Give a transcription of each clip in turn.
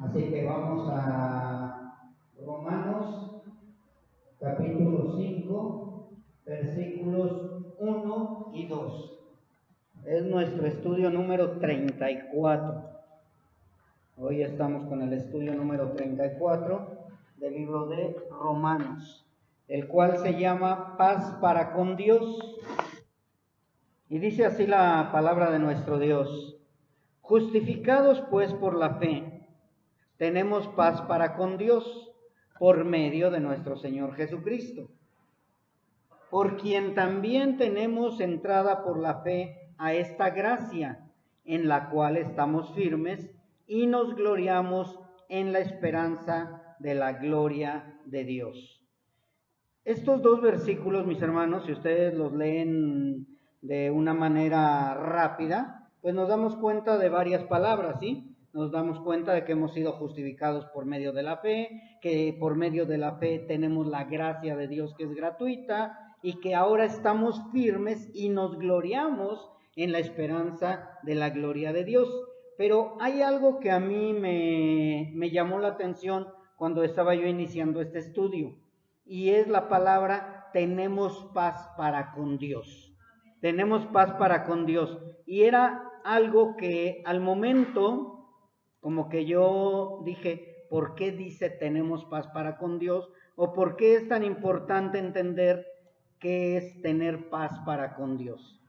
Así que vamos a Romanos capítulo 5, versículos 1 y 2. Es nuestro estudio número 34. Hoy estamos con el estudio número 34 del libro de Romanos, el cual se llama Paz para con Dios. Y dice así la palabra de nuestro Dios: justificados pues por la fe, tenemos paz para con Dios por medio de nuestro Señor Jesucristo, por quien también tenemos entrada por la fe a esta gracia, en la cual estamos firmes y nos gloriamos en la esperanza de la gloria de Dios. Estos dos versículos, mis hermanos, si ustedes los leen de una manera rápida, pues nos damos cuenta de varias palabras, ¿sí? Nos damos cuenta de que hemos sido justificados por medio de la fe, que por medio de la fe tenemos la gracia de Dios que es gratuita y que ahora estamos firmes y nos gloriamos en la esperanza de la gloria de Dios. Pero hay algo que a mí me llamó la atención cuando estaba yo iniciando este estudio, y es la palabra tenemos paz para con Dios. Tenemos paz para con Dios. Y era algo que al momento, como que yo dije, ¿por qué dice tenemos paz para con Dios? ¿O por qué es tan importante entender qué es tener paz para con Dios?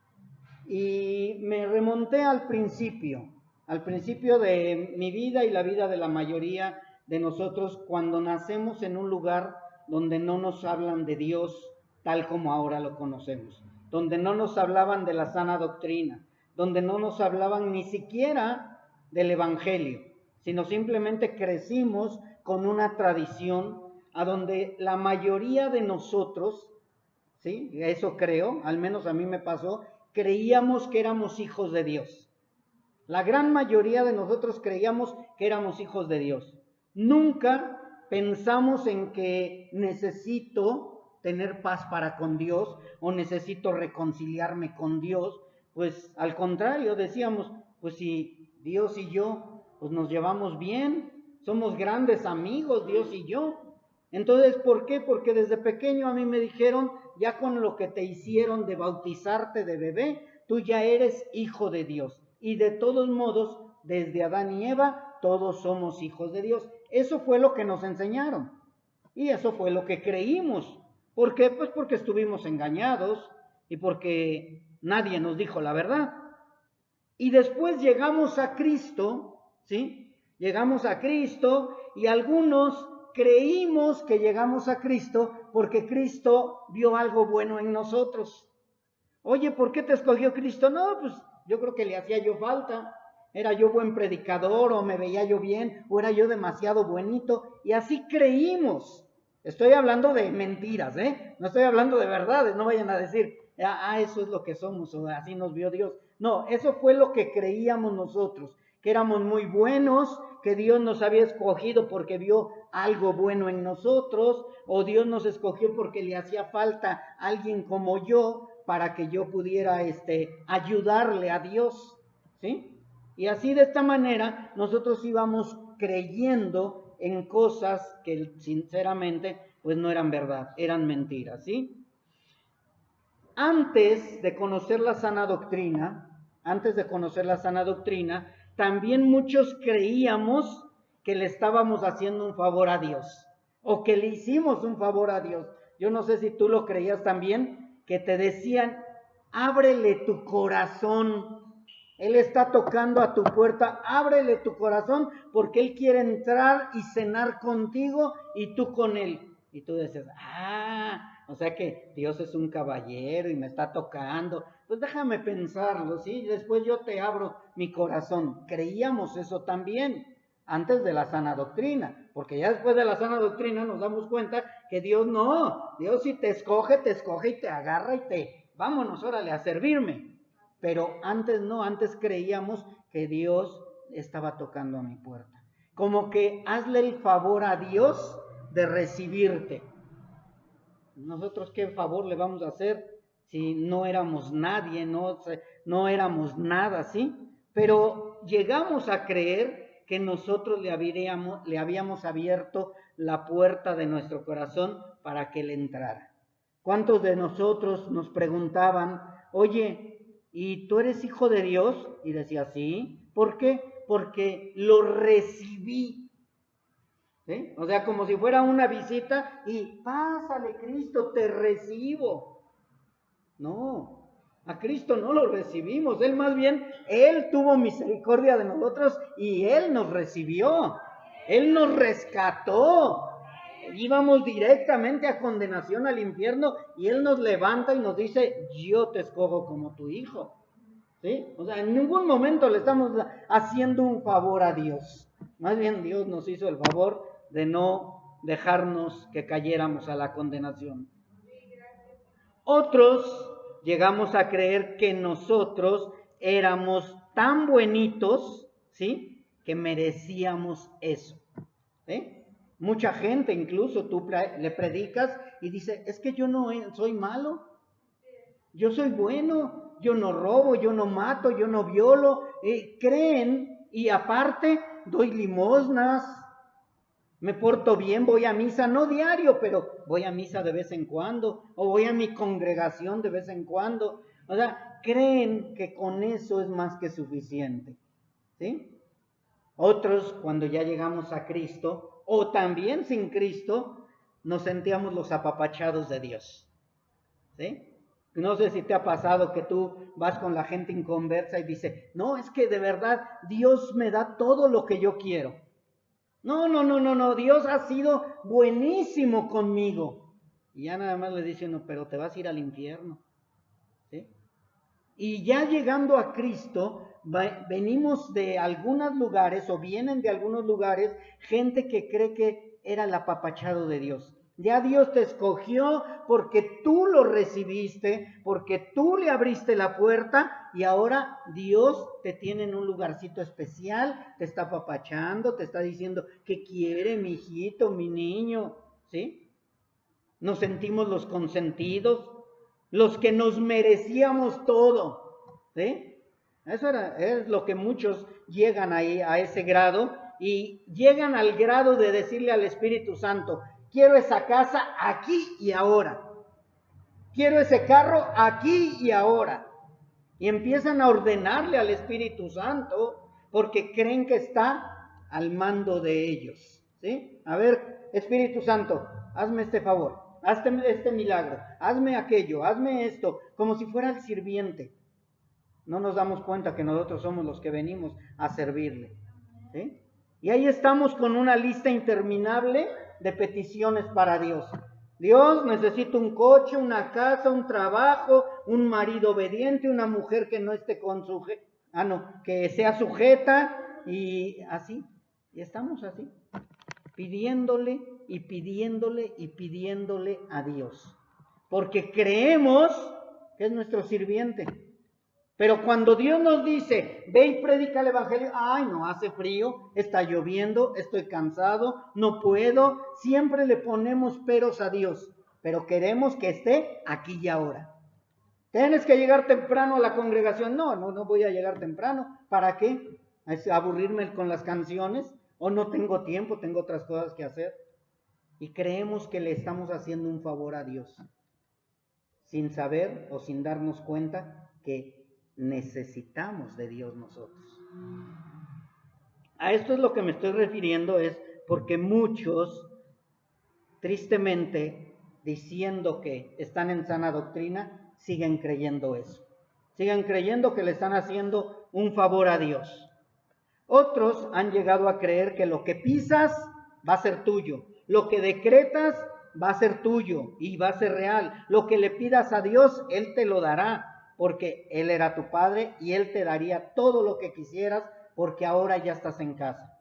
Y me remonté al principio de mi vida y la vida de la mayoría de nosotros, cuando nacemos en un lugar donde no nos hablan de Dios tal como ahora lo conocemos, donde no nos hablaban de la sana doctrina, donde no nos hablaban ni siquiera del Evangelio, sino simplemente crecimos con una tradición a donde la mayoría de nosotros, ¿sí? Eso creo, al menos a mí me pasó, creíamos que éramos hijos de Dios. La gran mayoría de nosotros creíamos que éramos hijos de Dios. Nunca pensamos en que necesito tener paz para con Dios o necesito reconciliarme con Dios. Pues al contrario, decíamos, pues si Dios y yo pues nos llevamos bien, somos grandes amigos Dios y yo. Entonces, ¿por qué? Porque desde pequeño a mí me dijeron, ya con lo que te hicieron de bautizarte de bebé, tú ya eres hijo de Dios. Y de todos modos, desde Adán y Eva, todos somos hijos de Dios. Eso fue lo que nos enseñaron. Y eso fue lo que creímos. ¿Por qué? Pues porque estuvimos engañados y porque nadie nos dijo la verdad. Y después llegamos a Cristo, ¿sí? Llegamos a Cristo y algunos creímos que llegamos a Cristo porque Cristo vio algo bueno en nosotros. Oye, ¿por qué te escogió Cristo? No, pues yo creo que le hacía yo falta. Era yo buen predicador, o me veía yo bien, o era yo demasiado buenito. Y así creímos. Estoy hablando de mentiras, ¿eh? No estoy hablando de verdades. No vayan a decir, eso es lo que somos, o así nos vio Dios. No, eso fue lo que creíamos nosotros, que éramos muy buenos, que Dios nos había escogido porque vio algo bueno en nosotros, o Dios nos escogió porque le hacía falta alguien como yo para que yo pudiera ayudarle a Dios, ¿sí? Y así, de esta manera, nosotros íbamos creyendo en cosas que sinceramente pues no eran verdad, eran mentiras, ¿sí? Antes de conocer la sana doctrina, también muchos creíamos que le estábamos haciendo un favor a Dios, o que le hicimos un favor a Dios. Yo no sé si tú lo creías también, que te decían, ábrele tu corazón, Él está tocando a tu puerta, ábrele tu corazón, porque Él quiere entrar y cenar contigo y tú con Él. Y tú dices, o sea que Dios es un caballero y me está tocando. Pues déjame pensarlo, ¿sí? Después yo te abro mi corazón. Creíamos eso también antes de la sana doctrina, porque ya después de la sana doctrina nos damos cuenta que Dios no, Dios si te escoge y te agarra y vámonos, órale, a servirme. Pero antes no, antes creíamos que Dios estaba tocando a mi puerta. Como que hazle el favor a Dios de recibirte. Nosotros qué favor le vamos a hacer si no éramos nadie, no éramos nada, ¿sí? Pero llegamos a creer que nosotros le habíamos abierto la puerta de nuestro corazón para que Él entrara. ¿Cuántos de nosotros nos preguntaban, oye, ¿y tú eres hijo de Dios? Y decía, sí. ¿Por qué? Porque lo recibí. ¿Sí? O sea, como si fuera una visita y pásale, Cristo, te recibo. No, a Cristo no lo recibimos. Él más bien, Él tuvo misericordia de nosotros y Él nos recibió. Él nos rescató. Íbamos directamente a condenación al infierno y Él nos levanta y nos dice, yo te escojo como tu hijo. ¿Sí? O sea, en ningún momento le estamos haciendo un favor a Dios. Más bien Dios nos hizo el favor de no dejarnos que cayéramos a la condenación. Otros llegamos a creer que nosotros éramos tan buenitos, ¿sí?, que merecíamos eso. ¿Sí? Mucha gente, incluso tú le predicas y dice, es que yo no soy malo, yo soy bueno, yo no robo, yo no mato, yo no violo. Creen y aparte doy limosnas, me porto bien, voy a misa, no diario, pero voy a misa de vez en cuando, o voy a mi congregación de vez en cuando. O sea, creen que con eso es más que suficiente, ¿sí? Otros, cuando ya llegamos a Cristo, o también sin Cristo, nos sentíamos los apapachados de Dios, ¿sí? No sé si te ha pasado que tú vas con la gente inconversa y dice, no, es que de verdad Dios me da todo lo que yo quiero. No, Dios ha sido buenísimo conmigo. Y ya nada más le dice uno, pero te vas a ir al infierno, ¿sí? Y ya llegando a Cristo, venimos de algunos lugares, o vienen de algunos lugares, gente que cree que era el apapachado de Dios. Ya Dios te escogió porque tú lo recibiste, porque tú le abriste la puerta y ahora Dios te tiene en un lugarcito especial, te está apapachando, te está diciendo, ¿qué quiere mi hijito, mi niño? ¿Sí? Nos sentimos los consentidos, los que nos merecíamos todo, ¿sí? Eso es lo que muchos llegan ahí a ese grado y llegan al grado de decirle al Espíritu Santo, quiero esa casa aquí y ahora, quiero ese carro aquí y ahora. Y empiezan a ordenarle al Espíritu Santo porque creen que está al mando de ellos, ¿sí? A ver, Espíritu Santo, hazme este favor, hazme este milagro, hazme aquello, hazme esto, como si fuera el sirviente. No nos damos cuenta que nosotros somos los que venimos a servirle, ¿sí? Y ahí estamos con una lista interminable de peticiones para Dios. Dios, necesito un coche, una casa, un trabajo, un marido obediente, una mujer que no esté que sea sujeta, y así. Y estamos así, pidiéndole y pidiéndole y pidiéndole a Dios. Porque creemos que es nuestro sirviente. Pero cuando Dios nos dice, ve y predica el evangelio, ay, no, hace frío, está lloviendo, estoy cansado, no puedo, siempre le ponemos peros a Dios, pero queremos que esté aquí y ahora. ¿Tienes que llegar temprano a la congregación? No voy a llegar temprano. ¿Para qué? ¿Es aburrirme con las canciones? ¿O no tengo tiempo, tengo otras cosas que hacer? Y creemos que le estamos haciendo un favor a Dios, sin saber o sin darnos cuenta que necesitamos de Dios nosotros. A esto es lo que me estoy refiriendo, es porque muchos, tristemente, diciendo que están en sana doctrina, siguen creyendo eso. Siguen creyendo que le están haciendo un favor a Dios. Otros han llegado a creer que lo que pisas va a ser tuyo, lo que decretas va a ser tuyo y va a ser real. Lo que le pidas a Dios, Él te lo dará, porque Él era tu Padre y Él te daría todo lo que quisieras, porque ahora ya estás en casa,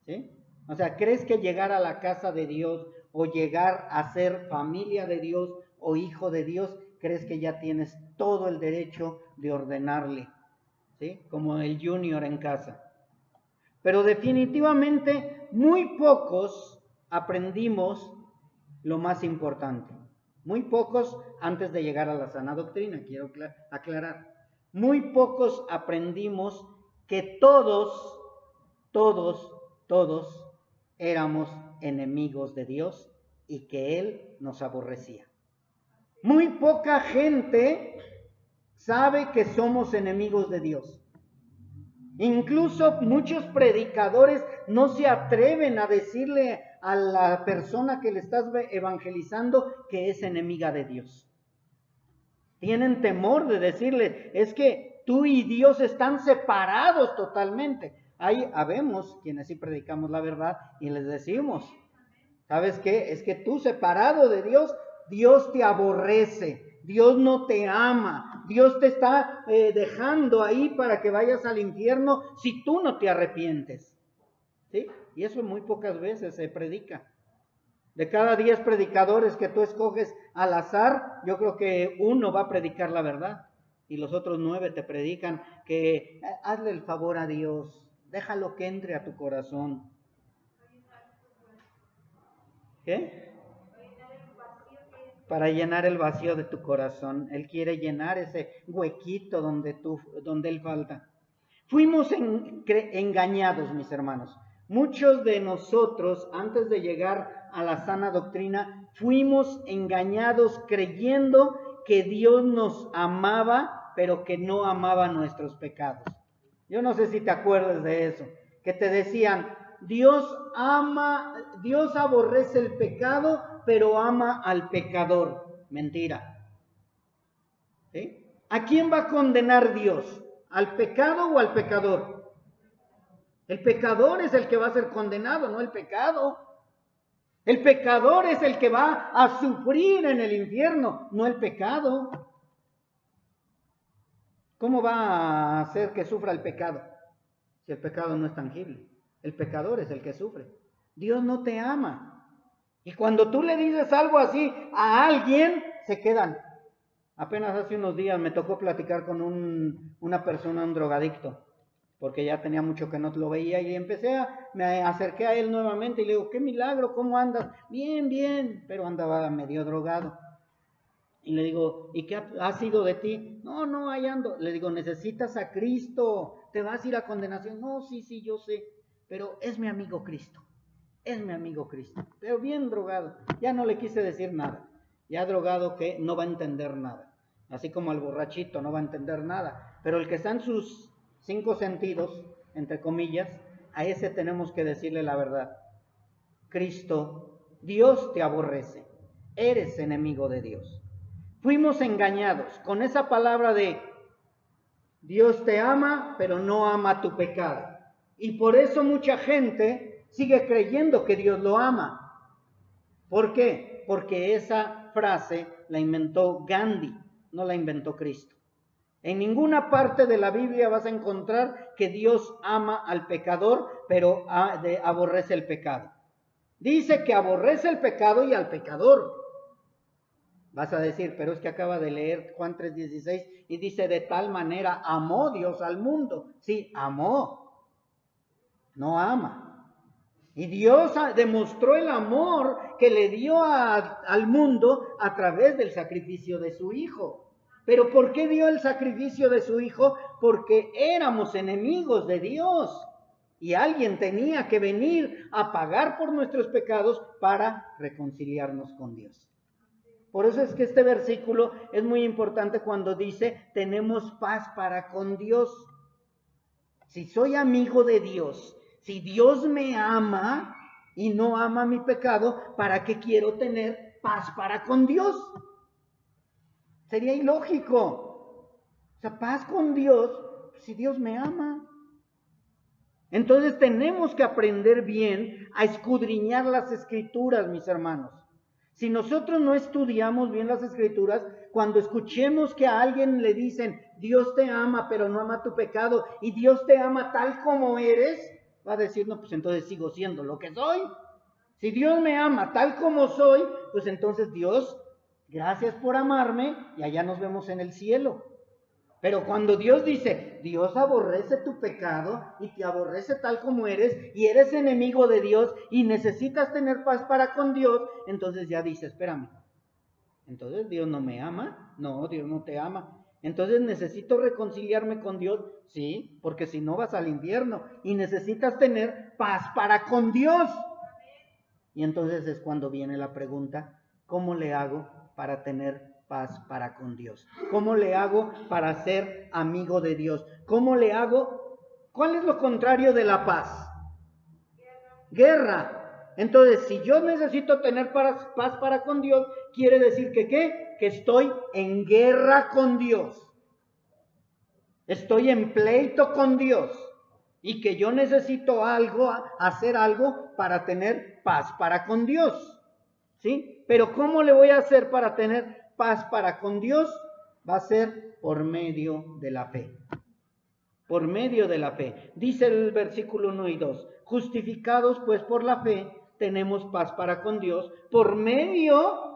¿sí? O sea, ¿crees que llegar a la casa de Dios o llegar a ser familia de Dios o hijo de Dios, crees que ya tienes todo el derecho de ordenarle, ¿sí? Como el junior en casa? Pero definitivamente muy pocos aprendimos lo más importante. Muy pocos, antes de llegar a la sana doctrina, quiero aclarar, muy pocos aprendimos que todos todos éramos enemigos de Dios y que Él nos aborrecía. Muy poca gente sabe que somos enemigos de Dios. Incluso muchos predicadores no se atreven a decirle a la persona que le estás evangelizando que es enemiga de Dios. Tienen temor de decirle, es que tú y Dios están separados totalmente. Ahí habemos quienes sí predicamos la verdad y les decimos, ¿sabes qué? Es que tú separado de Dios, Dios te aborrece, Dios no te ama, Dios te está dejando ahí para que vayas al infierno si tú no te arrepientes. ¿Sí? Y eso muy pocas veces se predica. De cada 10 predicadores que tú escoges al azar, yo creo que uno va a predicar la verdad y los otros 9 te predican que hazle el favor a Dios, déjalo que entre a tu corazón. ¿Qué? Para llenar el vacío de tu corazón. Él quiere llenar ese huequito donde Él falta. Fuimos engañados, mis hermanos. Muchos de nosotros, antes de llegar a la sana doctrina, fuimos engañados creyendo que Dios nos amaba, pero que no amaba nuestros pecados. Yo no sé si te acuerdas de eso, que te decían, Dios aborrece el pecado, pero ama al pecador. Mentira. ¿Sí? ¿A quién va a condenar Dios? ¿Al pecado o al pecador? El pecador es el que va a ser condenado, no el pecado. El pecador es el que va a sufrir en el infierno, no el pecado. ¿Cómo va a hacer que sufra el pecado? Si el pecado no es tangible. El pecador es el que sufre. Dios no te ama. Y cuando tú le dices algo así a alguien, se quedan. Apenas hace unos días me tocó platicar con una persona, un drogadicto, porque ya tenía mucho que no lo veía y me acerqué a él nuevamente y le digo, qué milagro, ¿cómo andas? Bien, bien, pero andaba medio drogado. Y le digo, ¿y qué ha sido de ti? No, ahí ando. Le digo, necesitas a Cristo, te vas a ir a condenación. No, sí, yo sé, pero es mi amigo Cristo, pero bien drogado. Ya no le quise decir nada, ya drogado que no va a entender nada, así como el borrachito no va a entender nada, pero el que está en sus 5 sentidos, entre comillas, a ese tenemos que decirle la verdad. Cristo, Dios te aborrece, eres enemigo de Dios. Fuimos engañados con esa palabra de Dios te ama, pero no ama tu pecado. Y por eso mucha gente sigue creyendo que Dios lo ama. ¿Por qué? Porque esa frase la inventó Gandhi, no la inventó Cristo. En ninguna parte de la Biblia vas a encontrar que Dios ama al pecador, pero aborrece el pecado. Dice que aborrece el pecado y al pecador. Vas a decir, pero es que acaba de leer Juan 3:16 y dice, de tal manera amó Dios al mundo. Sí, amó, no ama. Y Dios demostró el amor que le dio al mundo a través del sacrificio de su Hijo. ¿Pero por qué dio el sacrificio de su Hijo? Porque éramos enemigos de Dios. Y alguien tenía que venir a pagar por nuestros pecados para reconciliarnos con Dios. Por eso es que este versículo es muy importante cuando dice, tenemos paz para con Dios. Si soy amigo de Dios, si Dios me ama y no ama mi pecado, ¿para qué quiero tener paz para con Dios? Sería ilógico. O sea, paz con Dios, si Dios me ama. Entonces tenemos que aprender bien a escudriñar las Escrituras, mis hermanos. Si nosotros no estudiamos bien las Escrituras, cuando escuchemos que a alguien le dicen, Dios te ama, pero no ama tu pecado, y Dios te ama tal como eres, va a decir, no, pues entonces sigo siendo lo que soy. Si Dios me ama tal como soy, pues entonces Dios, gracias por amarme, y allá nos vemos en el cielo. Pero cuando Dios dice, Dios aborrece tu pecado y te aborrece tal como eres y eres enemigo de Dios y necesitas tener paz para con Dios, entonces ya dice, espérame, entonces Dios no me ama, no, Dios no te ama. Entonces necesito reconciliarme con Dios, sí, porque si no vas al infierno y necesitas tener paz para con Dios. Y entonces es cuando viene la pregunta, ¿cómo le hago para tener paz para con Dios? ¿Cómo le hago para ser amigo de Dios? ¿Cómo le hago? ¿Cuál es lo contrario de la paz? Guerra. Entonces, si yo necesito tener paz para con Dios, quiere decir que ¿qué? Que estoy en guerra con Dios. Estoy en pleito con Dios. Y que yo necesito hacer algo para tener paz para con Dios. ¿Sí? Pero ¿cómo le voy a hacer para tener paz para con Dios? Va a ser por medio de la fe. Por medio de la fe. Dice el versículo 1 y 2. Justificados pues por la fe, tenemos paz para con Dios por medio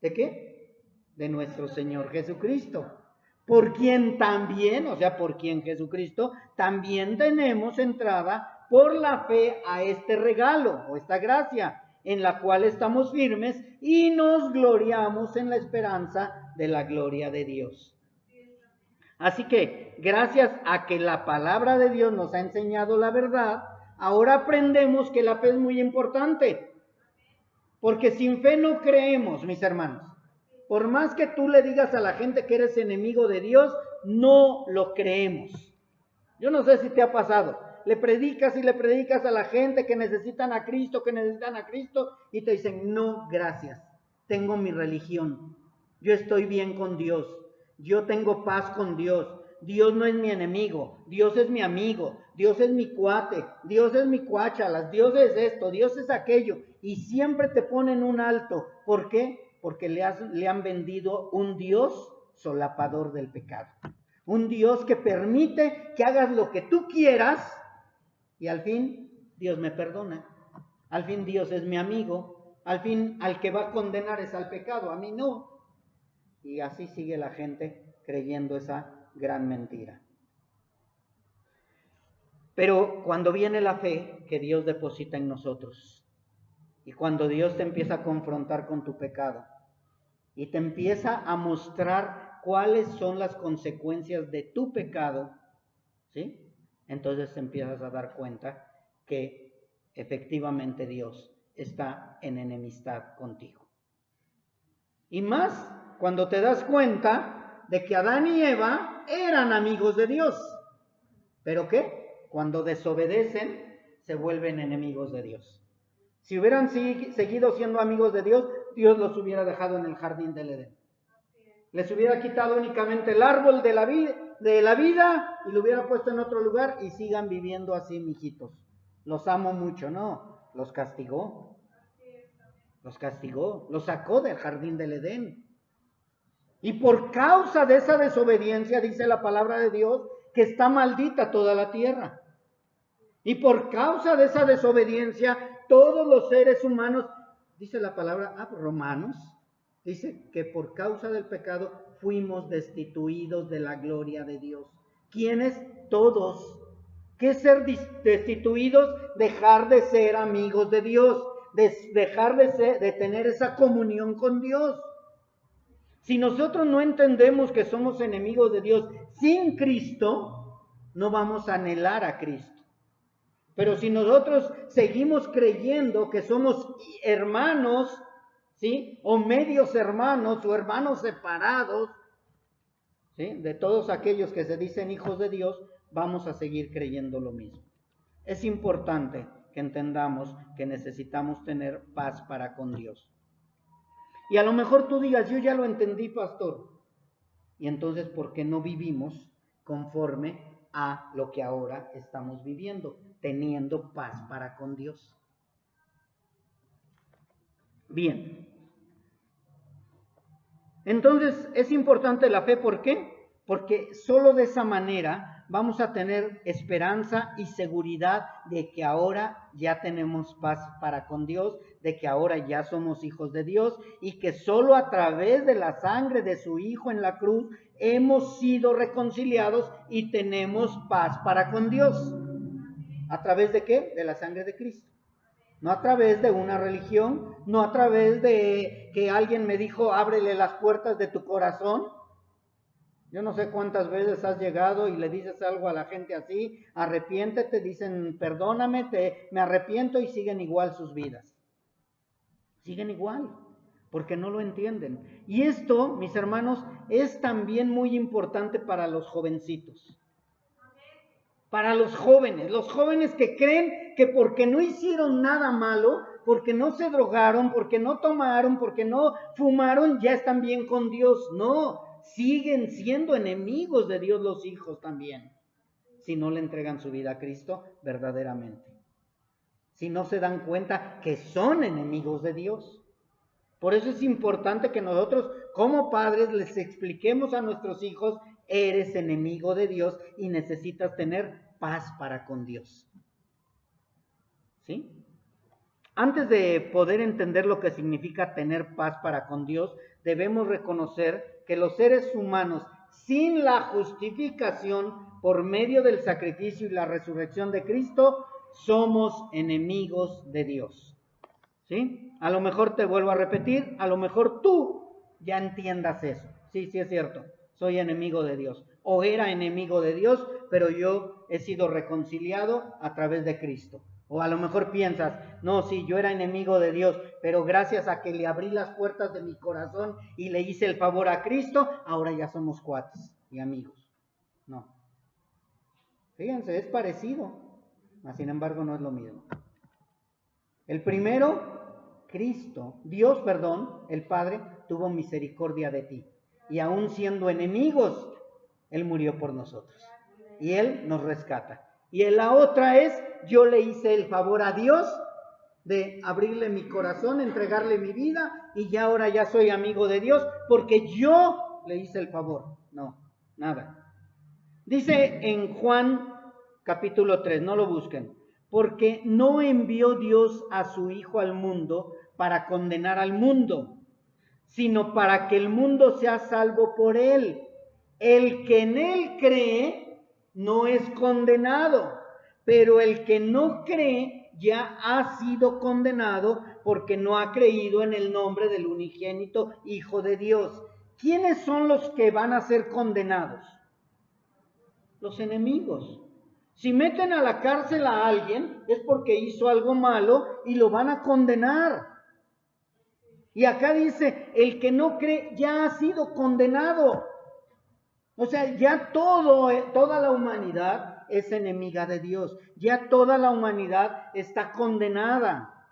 ¿de qué? De nuestro Señor Jesucristo. Por quien también, o sea, por quien Jesucristo, también tenemos entrada por la fe a este regalo o esta gracia, en la cual estamos firmes y nos gloriamos en la esperanza de la gloria de Dios. Así que, gracias a que la palabra de Dios nos ha enseñado la verdad, ahora aprendemos que la fe es muy importante. Porque sin fe no creemos, mis hermanos. Por más que tú le digas a la gente que eres enemigo de Dios, no lo creemos. Yo no sé si te ha pasado. Le predicas y le predicas a la gente que necesitan a Cristo, y te dicen, no, gracias, tengo mi religión. Yo estoy bien con Dios. Yo tengo paz con Dios. Dios no es mi enemigo, Dios es mi amigo, Dios es mi cuate, Dios es mi cuachalas, Dios es esto, Dios es aquello. Y siempre te ponen un alto. ¿Por qué? Porque le han vendido un Dios solapador del pecado. Un Dios que permite que hagas lo que tú quieras y al fin Dios me perdona. Al fin Dios es mi amigo. Al fin al que va a condenar es al pecado, a mí no. Y así sigue la gente creyendo esa gran mentira. Pero cuando viene la fe que Dios deposita en nosotros, y cuando Dios te empieza a confrontar con tu pecado, y te empieza a mostrar cuáles son las consecuencias de tu pecado, ¿sí? Entonces te empiezas a dar cuenta que efectivamente Dios está en enemistad contigo. Y más cuando te das cuenta de que Adán y Eva eran amigos de Dios. ¿Pero qué? Cuando desobedecen, se vuelven enemigos de Dios. Si hubieran seguido siendo amigos de Dios, Dios los hubiera dejado en el jardín del Edén. Les hubiera quitado únicamente el árbol de la vida y lo hubiera puesto en otro lugar y sigan viviendo así, mijitos. Los amo mucho, no, los castigó. Los castigó, los sacó del jardín del Edén. Y por causa de esa desobediencia, dice la palabra de Dios, que está maldita toda la tierra. Y por causa de esa desobediencia, todos los seres humanos, dice la palabra, Romanos, dice que por causa del pecado fuimos destituidos de la gloria de Dios. ¿Quiénes? Todos. ¿Qué es ser destituidos? Dejar de ser amigos de Dios, dejar de tener esa comunión con Dios. Si nosotros no entendemos que somos enemigos de Dios sin Cristo, no vamos a anhelar a Cristo. Pero si nosotros seguimos creyendo que somos hermanos, ¿sí? O medios hermanos o hermanos separados, ¿sí? De todos aquellos que se dicen hijos de Dios, vamos a seguir creyendo lo mismo. Es importante que entendamos que necesitamos tener paz para con Dios. Y a lo mejor tú digas, yo ya lo entendí, pastor. Y entonces, ¿por qué no vivimos conforme a lo que ahora estamos viviendo? Teniendo paz para con Dios. Bien. Entonces, es importante la fe, ¿por qué? Porque solo de esa manera vamos a tener esperanza y seguridad de que ahora ya tenemos paz para con Dios, de que ahora ya somos hijos de Dios y que solo a través de la sangre de su Hijo en la cruz hemos sido reconciliados y tenemos paz para con Dios. ¿A través de qué? De la sangre de Cristo. No a través de una religión, no a través de que alguien me dijo, ábrele las puertas de tu corazón. Yo no sé cuántas veces has llegado y le dices algo a la gente así, arrepiéntete, dicen perdóname, me arrepiento y siguen igual sus vidas. Siguen igual, porque no lo entienden. Y esto, mis hermanos, es también muy importante para los jovencitos. Para los jóvenes que creen que porque no hicieron nada malo, porque no se drogaron, porque no tomaron, porque no fumaron, ya están bien con Dios. No, siguen siendo enemigos de Dios los hijos también, si no le entregan su vida a Cristo verdaderamente. Si no se dan cuenta que son enemigos de Dios. Por eso es importante que nosotros como padres les expliquemos a nuestros hijos, eres enemigo de Dios y necesitas tener paz para con Dios. ¿Sí? Antes de poder entender lo que significa tener paz para con Dios, debemos reconocer que los seres humanos, sin la justificación por medio del sacrificio y la resurrección de Cristo, somos enemigos de Dios. ¿Sí? A lo mejor te vuelvo a repetir, a lo mejor tú ya entiendas eso. Sí, sí es cierto, soy enemigo de Dios. O era enemigo de Dios, pero yo he sido reconciliado a través de Cristo. O a lo mejor piensas, no, sí, yo era enemigo de Dios, pero gracias a que le abrí las puertas de mi corazón y le hice el favor a Cristo, ahora ya somos cuates y amigos. No. Fíjense, es parecido, mas sin embargo no es lo mismo. El primero, Dios, el Padre, tuvo misericordia de ti. Y aún siendo enemigos, Él murió por nosotros. Y Él nos rescata. Y la otra es, yo le hice el favor a Dios de abrirle mi corazón, entregarle mi vida, y ya ahora ya soy amigo de Dios, porque yo le hice el favor. No, nada. Dice en Juan capítulo 3, no lo busquen, porque no envió Dios a su Hijo al mundo para condenar al mundo, sino para que el mundo sea salvo por él. El que en él cree no es condenado, pero el que no cree ya ha sido condenado porque no ha creído en el nombre del unigénito Hijo de Dios. ¿Quiénes son los que van a ser condenados? Los enemigos. Si meten a la cárcel a alguien es porque hizo algo malo y lo van a condenar. Y acá dice, el que no cree ya ha sido condenado. O sea, ya toda la humanidad es enemiga de Dios. Ya toda la humanidad está condenada.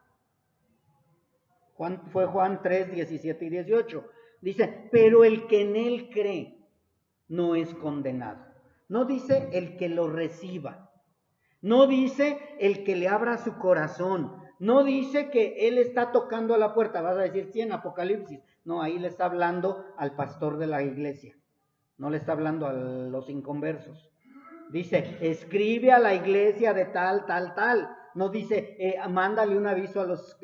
Fue Juan 3, 17 y 18. Dice, pero el que en él cree no es condenado. No dice el que lo reciba. No dice el que le abra su corazón. No dice que él está tocando a la puerta. Vas a decir, sí, en Apocalipsis. No, ahí le está hablando al pastor de la iglesia. No le está hablando a los inconversos. Dice, escribe a la iglesia de tal, tal, tal. No dice, mándale un aviso a los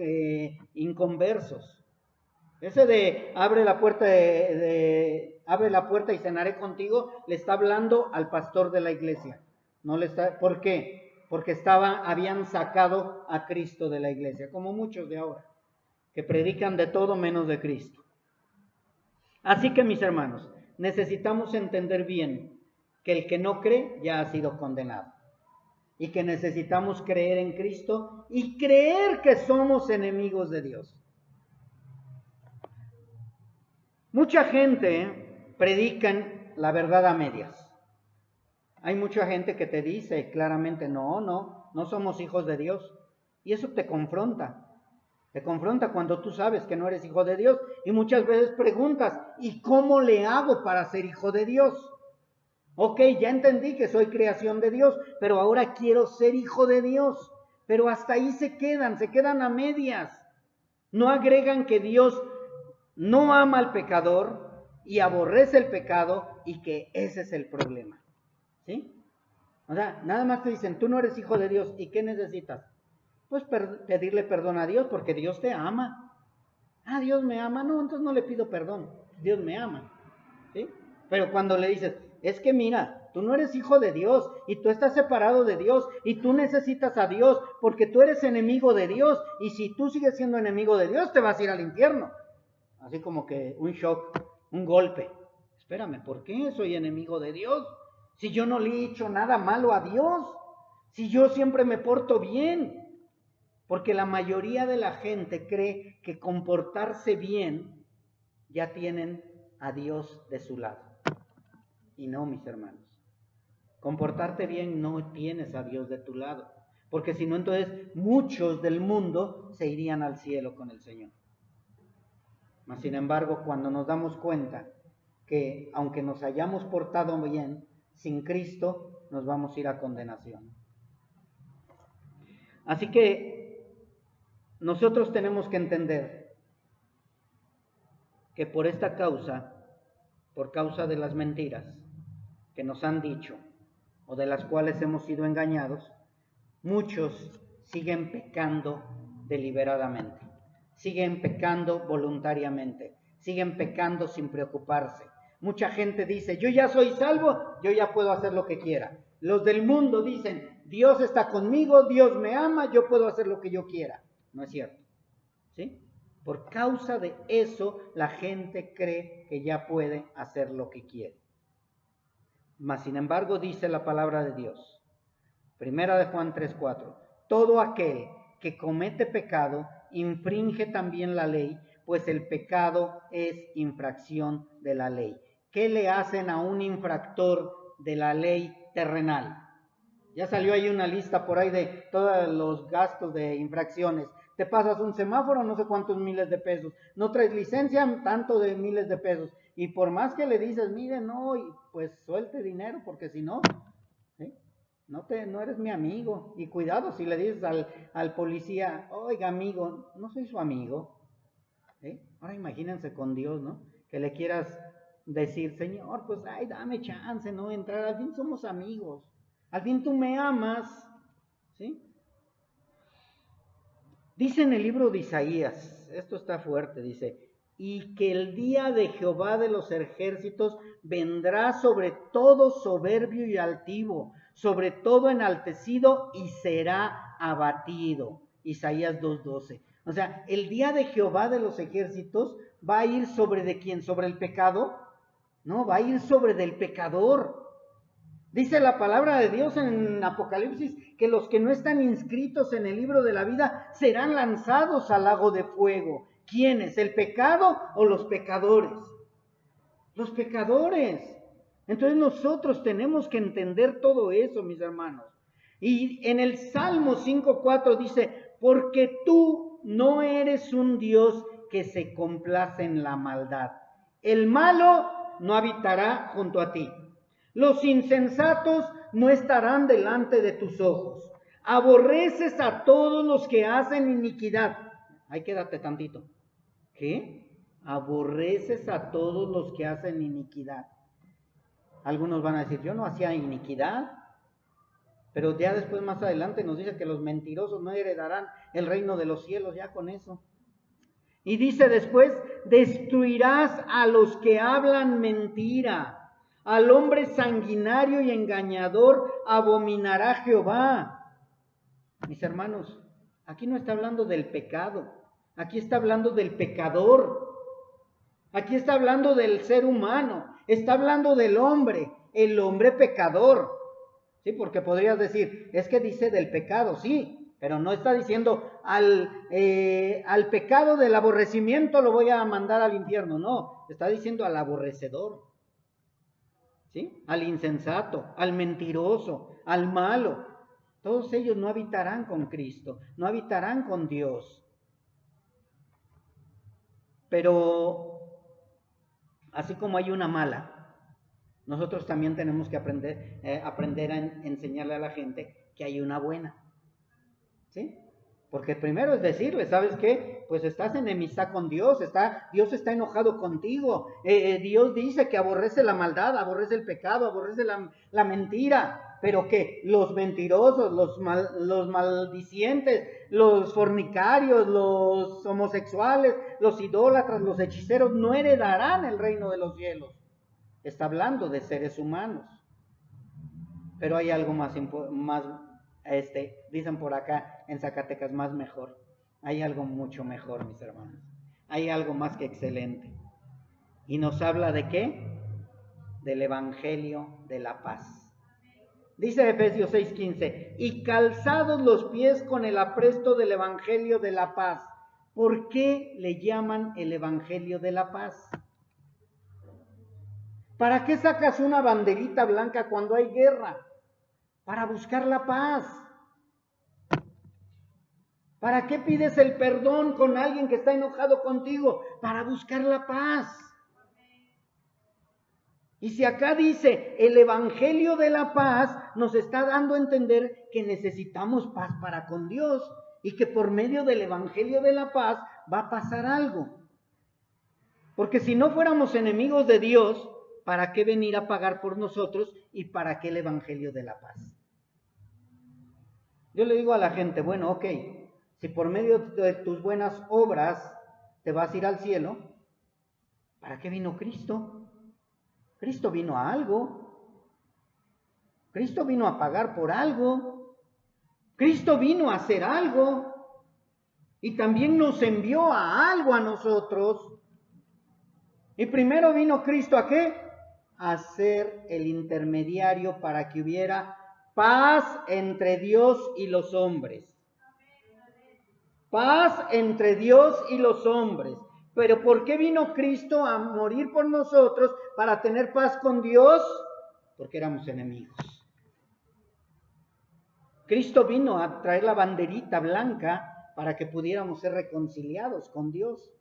inconversos. Ese de abre la puerta abre la puerta y cenaré contigo, le está hablando al pastor de la iglesia. No le está, ¿por qué? Porque habían sacado a Cristo de la iglesia, como muchos de ahora, que predican de todo menos de Cristo. Así que, mis hermanos, necesitamos entender bien que el que no cree ya ha sido condenado. Y que necesitamos creer en Cristo y creer que somos enemigos de Dios. Mucha gente predica la verdad a medias. Hay mucha gente que te dice claramente, no somos hijos de Dios. Y eso te confronta. Te confronta cuando tú sabes que no eres hijo de Dios. Y muchas veces preguntas, ¿y cómo le hago para ser hijo de Dios? Ok, ya entendí que soy creación de Dios, pero ahora quiero ser hijo de Dios. Pero hasta ahí se quedan a medias. No agregan que Dios no ama al pecador y aborrece el pecado y que ese es el problema. ¿Sí? O sea, nada más te dicen, tú no eres hijo de Dios, ¿y qué necesitas? Pues pedirle perdón a Dios porque Dios te ama. Ah, Dios me ama, no, entonces no le pido perdón, Dios me ama. ¿Sí? Pero cuando le dices, es que mira, tú no eres hijo de Dios y tú estás separado de Dios y tú necesitas a Dios porque tú eres enemigo de Dios y si tú sigues siendo enemigo de Dios te vas a ir al infierno. Así como que un shock, un golpe Espérame, ¿por qué soy enemigo de Dios? Si yo no le he hecho nada malo a Dios, si yo siempre me porto bien. Porque la mayoría de la gente cree que comportarse bien ya tienen a Dios de su lado. Y no, mis hermanos. Comportarte bien no tienes a Dios de tu lado. Porque si no, entonces muchos del mundo se irían al cielo con el Señor. Mas, sin embargo, cuando nos damos cuenta que aunque nos hayamos portado bien, sin Cristo nos vamos a ir a condenación. Así que nosotros tenemos que entender que por esta causa, por causa de las mentiras que nos han dicho o de las cuales hemos sido engañados, muchos siguen pecando deliberadamente, siguen pecando voluntariamente, siguen pecando sin preocuparse. Mucha gente dice, yo ya soy salvo, yo ya puedo hacer lo que quiera. Los del mundo dicen, Dios está conmigo, Dios me ama, yo puedo hacer lo que yo quiera. No es cierto, ¿sí? Por causa de eso, la gente cree que ya puede hacer lo que quiere. Mas, sin embargo, dice la palabra de Dios, Primera de Juan 3:4, todo aquel que comete pecado infringe también la ley, pues el pecado es infracción de la ley. ¿Qué le hacen a un infractor de la ley terrenal? Ya salió ahí una lista por ahí de todos los gastos de infracciones. Te pasas un semáforo, no sé cuántos miles de pesos. No traes licencia, tanto de miles de pesos. Y por más que le dices, mire, no, pues suelte dinero, porque si no, ¿sí? No eres mi amigo. Y cuidado si le dices al policía, oiga amigo, no soy su amigo. ¿Sí? Ahora imagínense con Dios, ¿no? Que le quieras decir, Señor, pues ay, dame chance, ¿no? Entrar, al fin somos amigos. Al fin tú me amas, ¿sí? Dice en el libro de Isaías, esto está fuerte, dice, y que el día de Jehová de los ejércitos vendrá sobre todo soberbio y altivo, sobre todo enaltecido y será abatido. Isaías 2:12. O sea, el día de Jehová de los ejércitos va a ir sobre ¿de quién? ¿Sobre el pecado? No, va a ir sobre del pecador. Dice la palabra de Dios en Apocalipsis que los que no están inscritos en el libro de la vida serán lanzados al lago de fuego. ¿Quiénes? ¿El pecado o los pecadores? Los pecadores. Entonces nosotros tenemos que entender todo eso, mis hermanos. Y en el Salmo 5:4 dice, porque tú no eres un Dios que se complace en la maldad. El malo no habitará junto a ti. Los insensatos no estarán delante de tus ojos. Aborreces a todos los que hacen iniquidad. Ahí quédate tantito. ¿Qué? Aborreces a todos los que hacen iniquidad. Algunos van a decir, yo no hacía iniquidad. Pero ya después, más adelante, nos dice que los mentirosos no heredarán el reino de los cielos, ya con eso. Y dice después, destruirás a los que hablan mentira. Al hombre sanguinario y engañador abominará Jehová. Mis hermanos, aquí no está hablando del pecado, aquí está hablando del pecador, aquí está hablando del ser humano, está hablando del hombre, el hombre pecador. Sí, porque podrías decir, es que dice del pecado, sí, pero no está diciendo al pecado del aborrecimiento lo voy a mandar al infierno, no, está diciendo al aborrecedor. ¿Sí? Al insensato, al mentiroso, al malo. Todos ellos no habitarán con Cristo, no habitarán con Dios. Pero así como hay una mala, nosotros también tenemos que aprender a enseñarle a la gente que hay una buena. ¿Sí? Porque primero es decirle, ¿sabes qué? Pues estás en enemistad con Dios, Dios está enojado contigo. Dios dice que aborrece la maldad, aborrece el pecado, aborrece la mentira. Pero que los mentirosos, los maldicientes, los fornicarios, los homosexuales, los idólatras, los hechiceros no heredarán el reino de los cielos. Está hablando de seres humanos. Pero hay algo más dicen por acá en Zacatecas, más mejor. Hay algo mucho mejor, mis hermanos. Hay algo más que excelente. ¿Y nos habla de qué? del Evangelio de la paz. Dice Efesios 6:15, y calzados los pies con el apresto del Evangelio de la paz. ¿Por qué le llaman el Evangelio de la paz? ¿Para qué sacas una banderita blanca cuando hay guerra? Para buscar la paz. ¿Para qué pides el perdón con alguien que está enojado contigo? Para buscar la paz. Y si acá dice el Evangelio de la paz, nos está dando a entender que necesitamos paz para con Dios y que por medio del Evangelio de la paz va a pasar algo. Porque si no fuéramos enemigos de Dios, ¿para qué venir a pagar por nosotros y para qué el Evangelio de la paz? Yo le digo a la gente, bueno, ok, si por medio de tus buenas obras te vas a ir al cielo, ¿para qué vino Cristo? Cristo vino a algo. Cristo vino a pagar por algo. Cristo vino a hacer algo. Y también nos envió a algo a nosotros. Y primero vino Cristo ¿a qué? A ser el intermediario para que hubiera paz entre Dios y los hombres. Paz entre Dios y los hombres. Pero ¿por qué vino Cristo a morir por nosotros para tener paz con Dios? Porque éramos enemigos. Cristo vino a traer la banderita blanca para que pudiéramos ser reconciliados con Dios.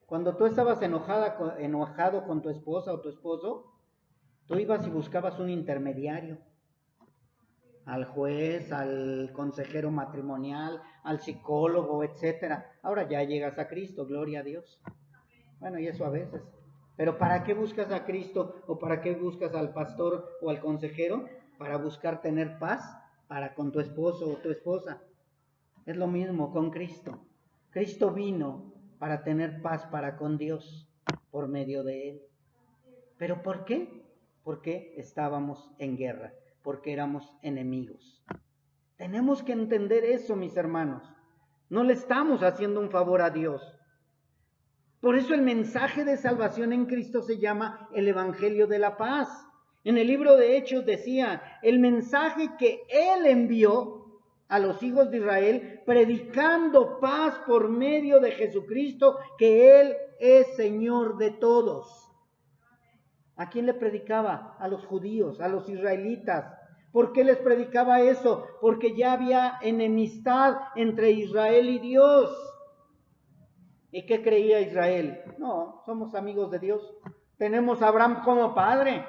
Cuando tú estabas enojado con tu esposa o tu esposo, tú ibas y buscabas un intermediario. Al juez, al consejero matrimonial, al psicólogo, etcétera. Ahora ya llegas a Cristo, gloria a Dios. Bueno, y eso a veces. Pero ¿para qué buscas a Cristo o para qué buscas al pastor o al consejero? Para buscar tener paz para con tu esposo o tu esposa. Es lo mismo con Cristo. Cristo vino para tener paz para con Dios por medio de Él. ¿Pero por qué? Porque estábamos en guerra. Porque éramos enemigos. Tenemos que entender eso, mis hermanos. No le estamos haciendo un favor a Dios. Por eso el mensaje de salvación en Cristo se llama el Evangelio de la paz. En el libro de Hechos decía, el mensaje que Él envió a los hijos de Israel, predicando paz por medio de Jesucristo, que Él es Señor de todos. ¿A quién le predicaba? A los judíos, a los israelitas. ¿Por qué les predicaba eso? Porque ya había enemistad entre Israel y Dios. ¿Y qué creía Israel? No, somos amigos de Dios. Tenemos a Abraham como padre.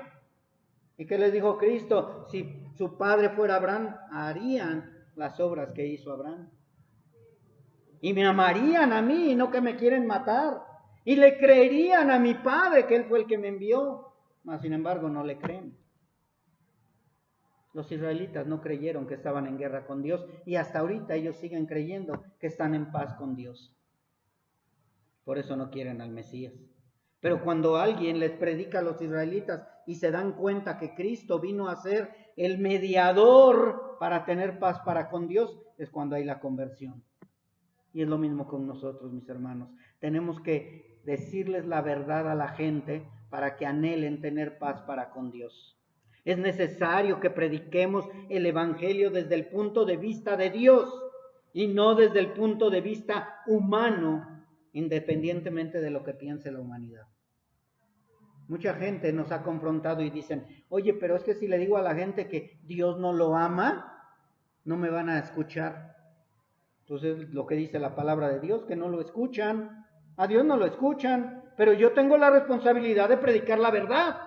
¿Y qué les dijo Cristo? Si su padre fuera Abraham, harían las obras que hizo Abraham. Y me amarían a mí, y no que me quieren matar. Y le creerían a mi padre, que él fue el que me envió. Mas, sin embargo, no le creen. Los israelitas no creyeron que estaban en guerra con Dios y hasta ahorita ellos siguen creyendo que están en paz con Dios. Por eso no quieren al Mesías. Pero cuando alguien les predica a los israelitas y se dan cuenta que Cristo vino a ser el mediador para tener paz para con Dios, es cuando hay la conversión. Y es lo mismo con nosotros, mis hermanos. Tenemos que decirles la verdad a la gente para que anhelen tener paz para con Dios. Es necesario que prediquemos el Evangelio desde el punto de vista de Dios y no desde el punto de vista humano, independientemente de lo que piense la humanidad. Mucha gente nos ha confrontado y dicen, oye, pero es que si le digo a la gente que Dios no lo ama, no me van a escuchar. Entonces, lo que dice la palabra de Dios, que no lo escuchan. A Dios no lo escuchan, pero yo tengo la responsabilidad de predicar la verdad.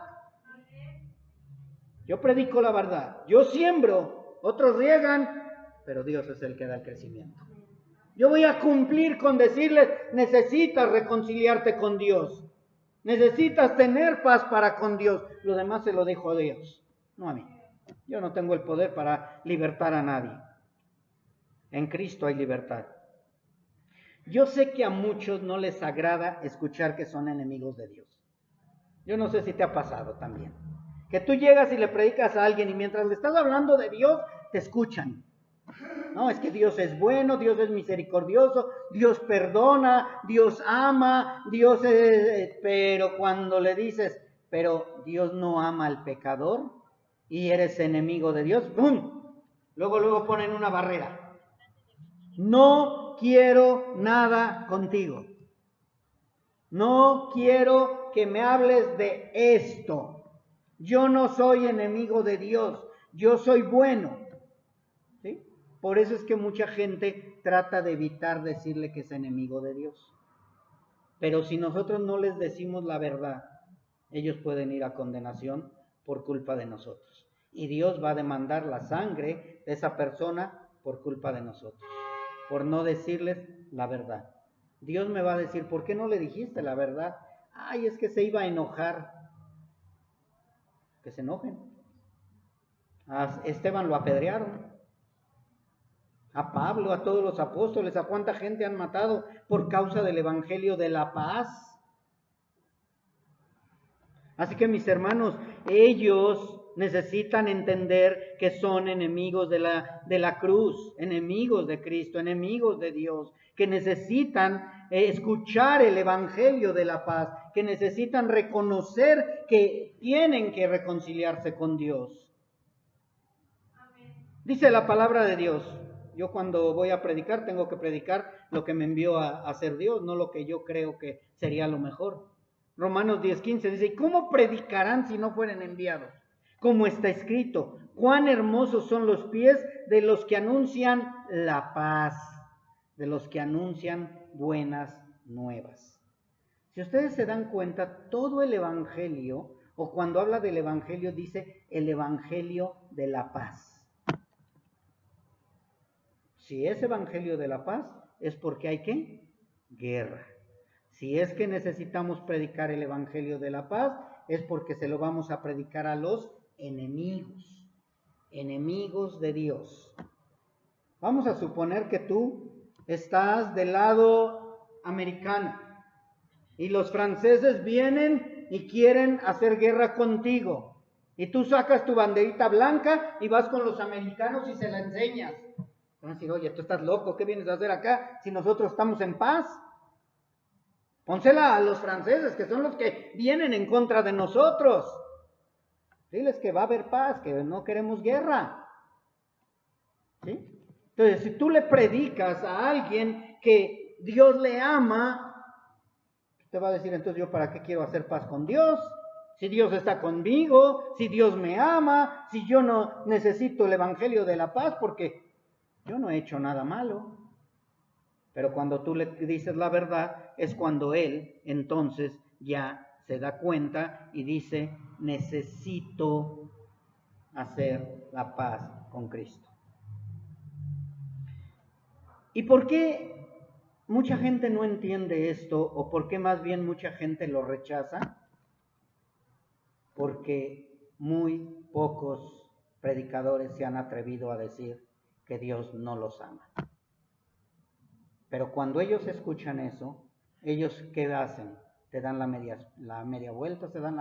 Yo predico la verdad. Yo siembro, otros riegan, pero Dios es el que da el crecimiento. Yo voy a cumplir con decirles, necesitas reconciliarte con Dios. Necesitas tener paz para con Dios. Lo demás se lo dejo a Dios, no a mí. Yo no tengo el poder para libertar a nadie. En Cristo hay libertad. Yo sé que a muchos no les agrada escuchar que son enemigos de Dios. Yo no sé si te ha pasado también. Que tú llegas y le predicas a alguien y mientras le estás hablando de Dios, te escuchan. No, es que Dios es bueno, Dios es misericordioso, Dios perdona, Dios ama, Dios es... Pero cuando le dices, pero Dios no ama al pecador y eres enemigo de Dios, ¡pum! Luego ponen una barrera. No quiero nada contigo. No quiero que me hables de esto. Yo no soy enemigo de Dios, yo soy bueno. ¿Sí? Por eso es que mucha gente trata de evitar decirle que es enemigo de Dios. Pero si nosotros no les decimos la verdad, ellos pueden ir a condenación por culpa de nosotros. Y Dios va a demandar la sangre de esa persona por culpa de nosotros, por no decirles la verdad. Dios me va a decir, ¿por qué no le dijiste la verdad? Ay, es que se iba a enojar. Que se enojen. A Esteban lo apedrearon. A Pablo, a todos los apóstoles, a cuánta gente han matado por causa del evangelio de la paz. Así que mis hermanos, ellos necesitan entender que son enemigos de la cruz, enemigos de Cristo, enemigos de Dios, que necesitan escuchar el evangelio de la paz, que necesitan reconocer que tienen que reconciliarse con Dios. Dice la palabra de Dios, yo cuando voy a predicar tengo que predicar lo que me envió a hacer Dios, no lo que yo creo que sería lo mejor. Romanos 10:15 dice, ¿cómo predicarán si no fueren enviados? Como está escrito, cuán hermosos son los pies de los que anuncian la paz, de los que anuncian buenas nuevas. Si ustedes se dan cuenta, todo el evangelio, o cuando habla del evangelio, dice el evangelio de la paz. Si es evangelio de la paz, es porque hay ¿qué? Guerra. Si es que necesitamos predicar el evangelio de la paz, es porque se lo vamos a predicar a los enemigos, enemigos de Dios. Vamos a suponer que tú estás del lado americano y los franceses vienen y quieren hacer guerra contigo. Y tú sacas tu banderita blanca y vas con los americanos y se la enseñas. Van a decir, oye, tú estás loco, ¿qué vienes a hacer acá si nosotros estamos en paz? Pónsela a los franceses, que son los que vienen en contra de nosotros. Diles que va a haber paz, que no queremos guerra. ¿Sí? Entonces, si tú le predicas a alguien que Dios le ama, te va a decir, entonces yo para qué quiero hacer paz con Dios, si Dios está conmigo, si Dios me ama, si yo no necesito el evangelio de la paz, porque yo no he hecho nada malo. Pero cuando tú le dices la verdad, es cuando él entonces ya se da cuenta y dice, necesito hacer la paz con Cristo. ¿Y por qué mucha gente no entiende esto? ¿O por qué más bien mucha gente lo rechaza? Porque muy pocos predicadores se han atrevido a decir que Dios no los ama. Pero cuando ellos escuchan eso, ellos ¿qué hacen? Te dan la media vuelta, te dan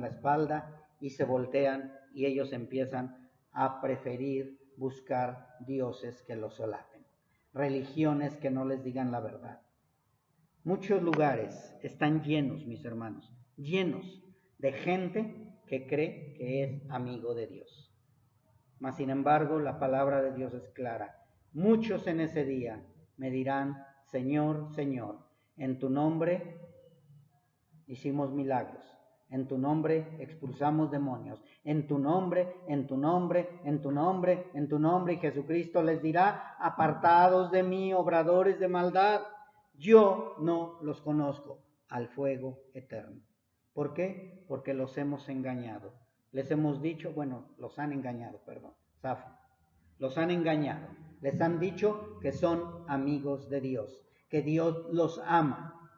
la espalda y se voltean y ellos empiezan a preferir buscar dioses que los solapen, religiones que no les digan la verdad. Muchos lugares están llenos, mis hermanos, llenos de gente que cree que es amigo de Dios. Mas sin embargo, la palabra de Dios es clara. Muchos en ese día me dirán, Señor, Señor, en tu nombre hicimos milagros, en tu nombre expulsamos demonios, en tu nombre, en tu nombre, en tu nombre, en tu nombre. Y Jesucristo les dirá, apartados de mí, obradores de maldad, yo no los conozco, al fuego eterno. ¿Por qué? Porque los hemos engañado. Les hemos dicho, los han engañado, los han engañado. Les han dicho que son amigos de Dios, que Dios los ama.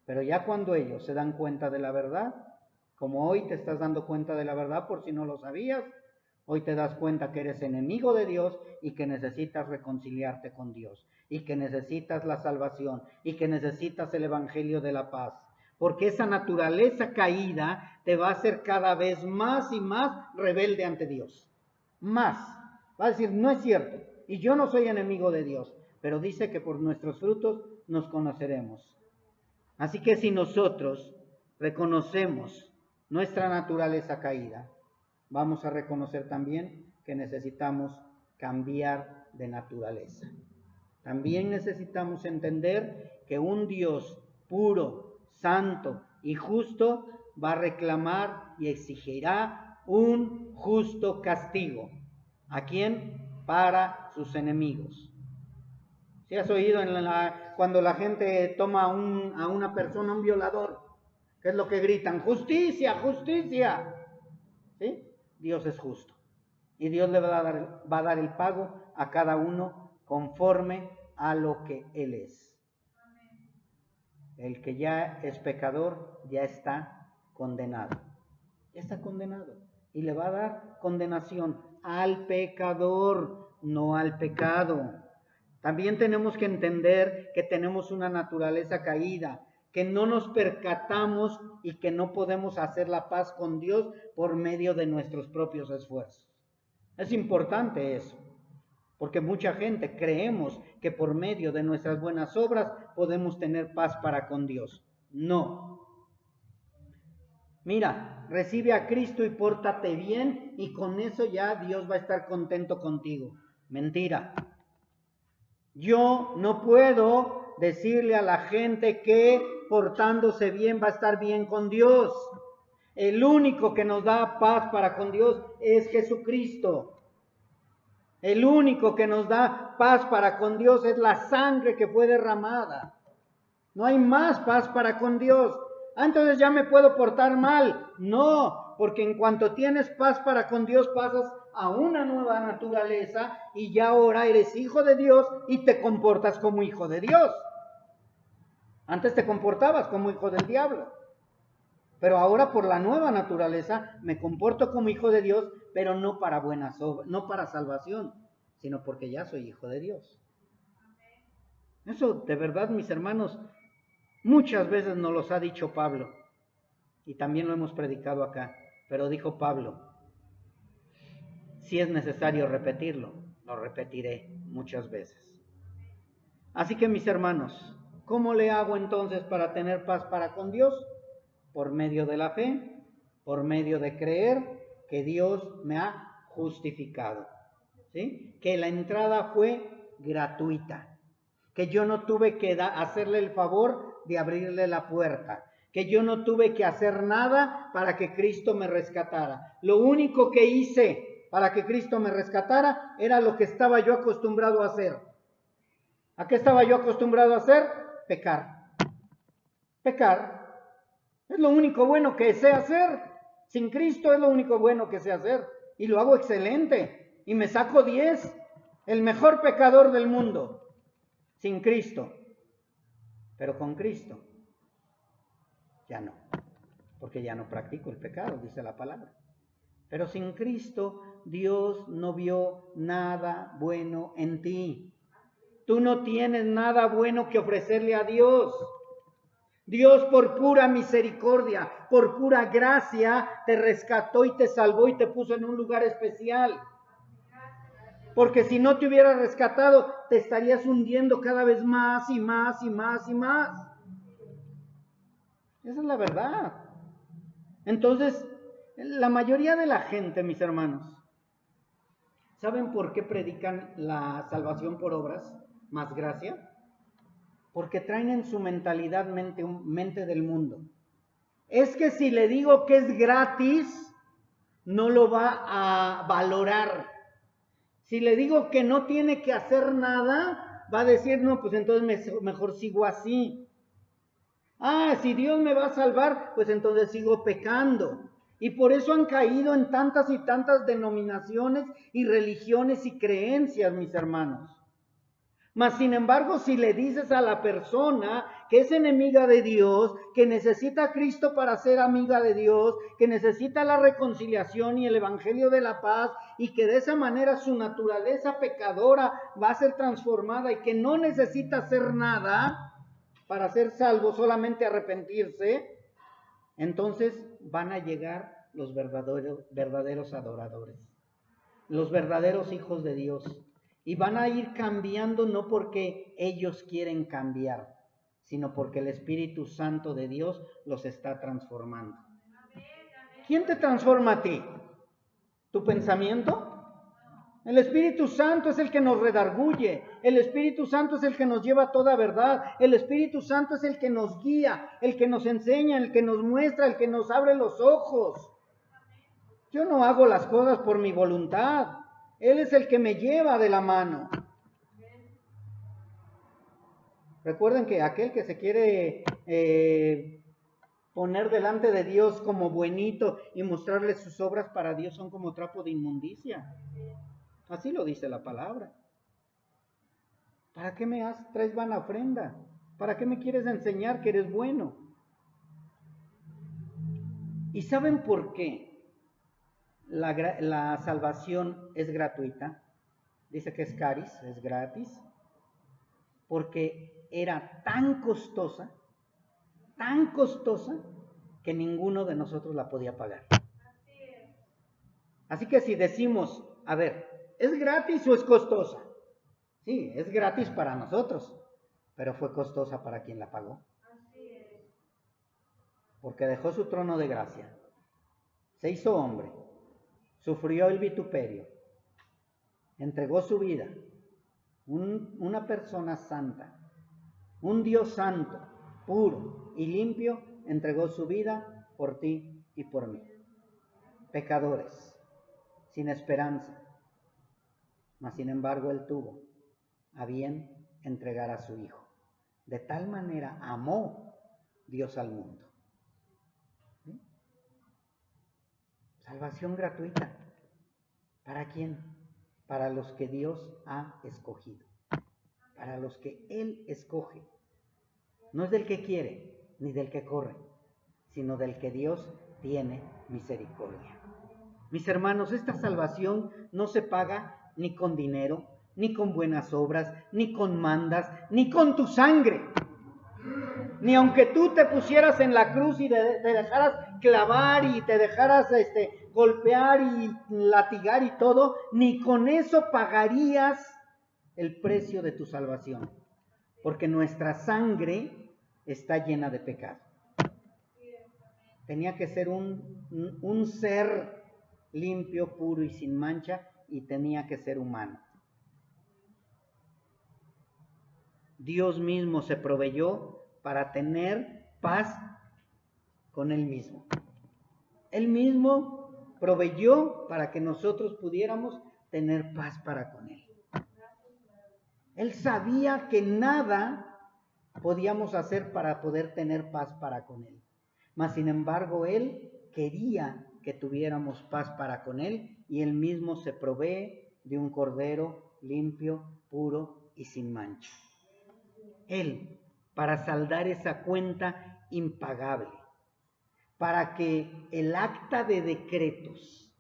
Pero ya cuando ellos se dan cuenta de la verdad, como hoy te estás dando cuenta de la verdad por si no lo sabías, hoy te das cuenta que eres enemigo de Dios y que necesitas reconciliarte con Dios, y que necesitas la salvación, y que necesitas el evangelio de la paz. Porque esa naturaleza caída te va a hacer cada vez más y más rebelde ante Dios. Más. Va a decir, no es cierto, y yo no soy enemigo de Dios, pero dice que por nuestros frutos nos conoceremos. Así que si nosotros reconocemos nuestra naturaleza caída, vamos a reconocer también que necesitamos cambiar de naturaleza. También necesitamos entender que un Dios puro, santo y justo va a reclamar y exigirá un justo castigo. ¿A quién? Para sus enemigos. ¿Sí has oído cuando la gente toma a una persona, un violador? ¿Qué es lo que gritan? ¡Justicia, justicia! ¿Sí? Dios es justo. Y Dios le va a dar el pago a cada uno conforme a lo que Él es. El que ya es pecador ya está condenado. Ya está condenado. Y le va a dar condenación al pecador, no al pecado. También tenemos que entender que tenemos una naturaleza caída, que no nos percatamos y que no podemos hacer la paz con Dios por medio de nuestros propios esfuerzos. Es importante eso, porque mucha gente creemos que por medio de nuestras buenas obras podemos tener paz para con Dios. No. Mira, recibe a Cristo y pórtate bien y con eso ya Dios va a estar contento contigo. Mentira. Yo no puedo decirle a la gente que portándose bien va a estar bien con Dios. El único que nos da paz para con Dios es Jesucristo. El único que nos da paz para con Dios es la sangre que fue derramada. No hay más paz para con Dios. Entonces ya me puedo portar mal. No, porque en cuanto tienes paz para con Dios pasas a una nueva naturaleza y ya ahora eres hijo de Dios y te comportas como hijo de Dios. Antes te comportabas como hijo del diablo. Pero ahora por la nueva naturaleza me comporto como hijo de Dios, pero no para buenas obras, no para salvación, sino porque ya soy hijo de Dios. Eso de verdad, mis hermanos, muchas veces nos los ha dicho Pablo, y también lo hemos predicado acá, pero dijo Pablo, si es necesario repetirlo, lo repetiré muchas veces. Así que mis hermanos, ¿cómo le hago entonces para tener paz para con Dios? Por medio de la fe, por medio de creer que Dios me ha justificado, ¿sí? Que la entrada fue gratuita, que yo no tuve que hacerle el favor de abrirle la puerta, que yo no tuve que hacer nada para que Cristo me rescatara. Lo único que hice para que Cristo me rescatara era lo que estaba yo acostumbrado a hacer. ¿A qué estaba yo acostumbrado a hacer? Pecar. Pecar. Es lo único bueno que sé hacer. Sin Cristo es lo único bueno que sé hacer. Y lo hago excelente. Y me saco 10. El mejor pecador del mundo. Sin Cristo. Pero con Cristo ya no. Porque ya no practico el pecado, dice la palabra. Pero sin Cristo Dios no vio nada bueno en ti. Tú no tienes nada bueno que ofrecerle a Dios. Dios por pura misericordia, por pura gracia, te rescató y te salvó y te puso en un lugar especial. Porque si no te hubiera rescatado, te estarías hundiendo cada vez más y más y más y más. Esa es la verdad. Entonces, la mayoría de la gente, mis hermanos, ¿saben por qué predican la salvación por obras más gracia? Porque traen en su mentalidad mente del mundo. Es que si le digo que es gratis, no lo va a valorar. Si le digo que no tiene que hacer nada, va a decir, no, pues entonces mejor sigo así. Si Dios me va a salvar, pues entonces sigo pecando. Y por eso han caído en tantas y tantas denominaciones y religiones y creencias, mis hermanos. Mas sin embargo, si le dices a la persona que es enemiga de Dios, que necesita a Cristo para ser amiga de Dios, que necesita la reconciliación y el evangelio de la paz, y que de esa manera su naturaleza pecadora va a ser transformada y que no necesita hacer nada para ser salvo, solamente arrepentirse, entonces van a llegar los verdaderos adoradores, los verdaderos hijos de Dios. Y van a ir cambiando no porque ellos quieren cambiar, sino porque el Espíritu Santo de Dios los está transformando. ¿Quién te transforma a ti? ¿Tu pensamiento? El Espíritu Santo es el que nos redarguye. El Espíritu Santo es el que nos lleva a toda verdad. El Espíritu Santo es el que nos guía, el que nos enseña, el que nos muestra, el que nos abre los ojos. Yo no hago las cosas por mi voluntad. Él es el que me lleva de la mano. Recuerden que aquel que se quiere poner delante de Dios como buenito y mostrarle sus obras para Dios son como trapo de inmundicia. Así lo dice la palabra. ¿Para qué me traes vana ofrenda? ¿Para qué me quieres enseñar que eres bueno? ¿Y saben por qué la salvación es gratuita? Dice que es caris, es gratis. Porque era tan costosa, que ninguno de nosotros la podía pagar. Así que si decimos, a ver, ¿es gratis o es costosa? Sí, es gratis para nosotros, pero fue costosa para quien la pagó. Porque dejó su trono de gracia, se hizo hombre, sufrió el vituperio, entregó su vida, una persona santa, un Dios santo, puro y limpio, entregó su vida por ti y por mí. Pecadores, sin esperanza, mas sin embargo Él tuvo a bien entregar a su Hijo. De tal manera amó Dios al mundo. ¿Sí? Salvación gratuita. ¿Para quién? Para los que Dios ha escogido. Para los que Él escoge. No es del que quiere, ni del que corre, sino del que Dios tiene misericordia. Mis hermanos, esta salvación no se paga ni con dinero, ni con buenas obras, ni con mandas, ni con tu sangre. Ni aunque tú te pusieras en la cruz y te dejaras clavar y te dejaras golpear y latigar y todo, ni con eso pagarías el precio de tu salvación. Porque nuestra sangre está llena de pecado. Tenía que ser un ser limpio, puro y sin mancha, y tenía que ser humano. Dios mismo se proveyó para tener paz con Él mismo. Él mismo proveyó para que nosotros pudiéramos tener paz para con Él. Él sabía que nada podíamos hacer para poder tener paz para con Él. Mas sin embargo, Él quería que tuviéramos paz para con Él, y Él mismo se provee de un cordero limpio, puro y sin mancha. Él, para saldar esa cuenta impagable, para que el acta de decretos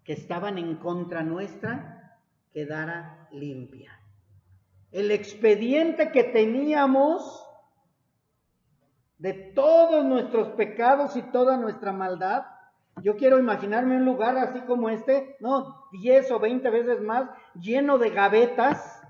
que estaban en contra nuestra quedara limpia. El expediente que teníamos de todos nuestros pecados y toda nuestra maldad. Yo quiero imaginarme un lugar así como 10 o 20 veces más, lleno de gavetas,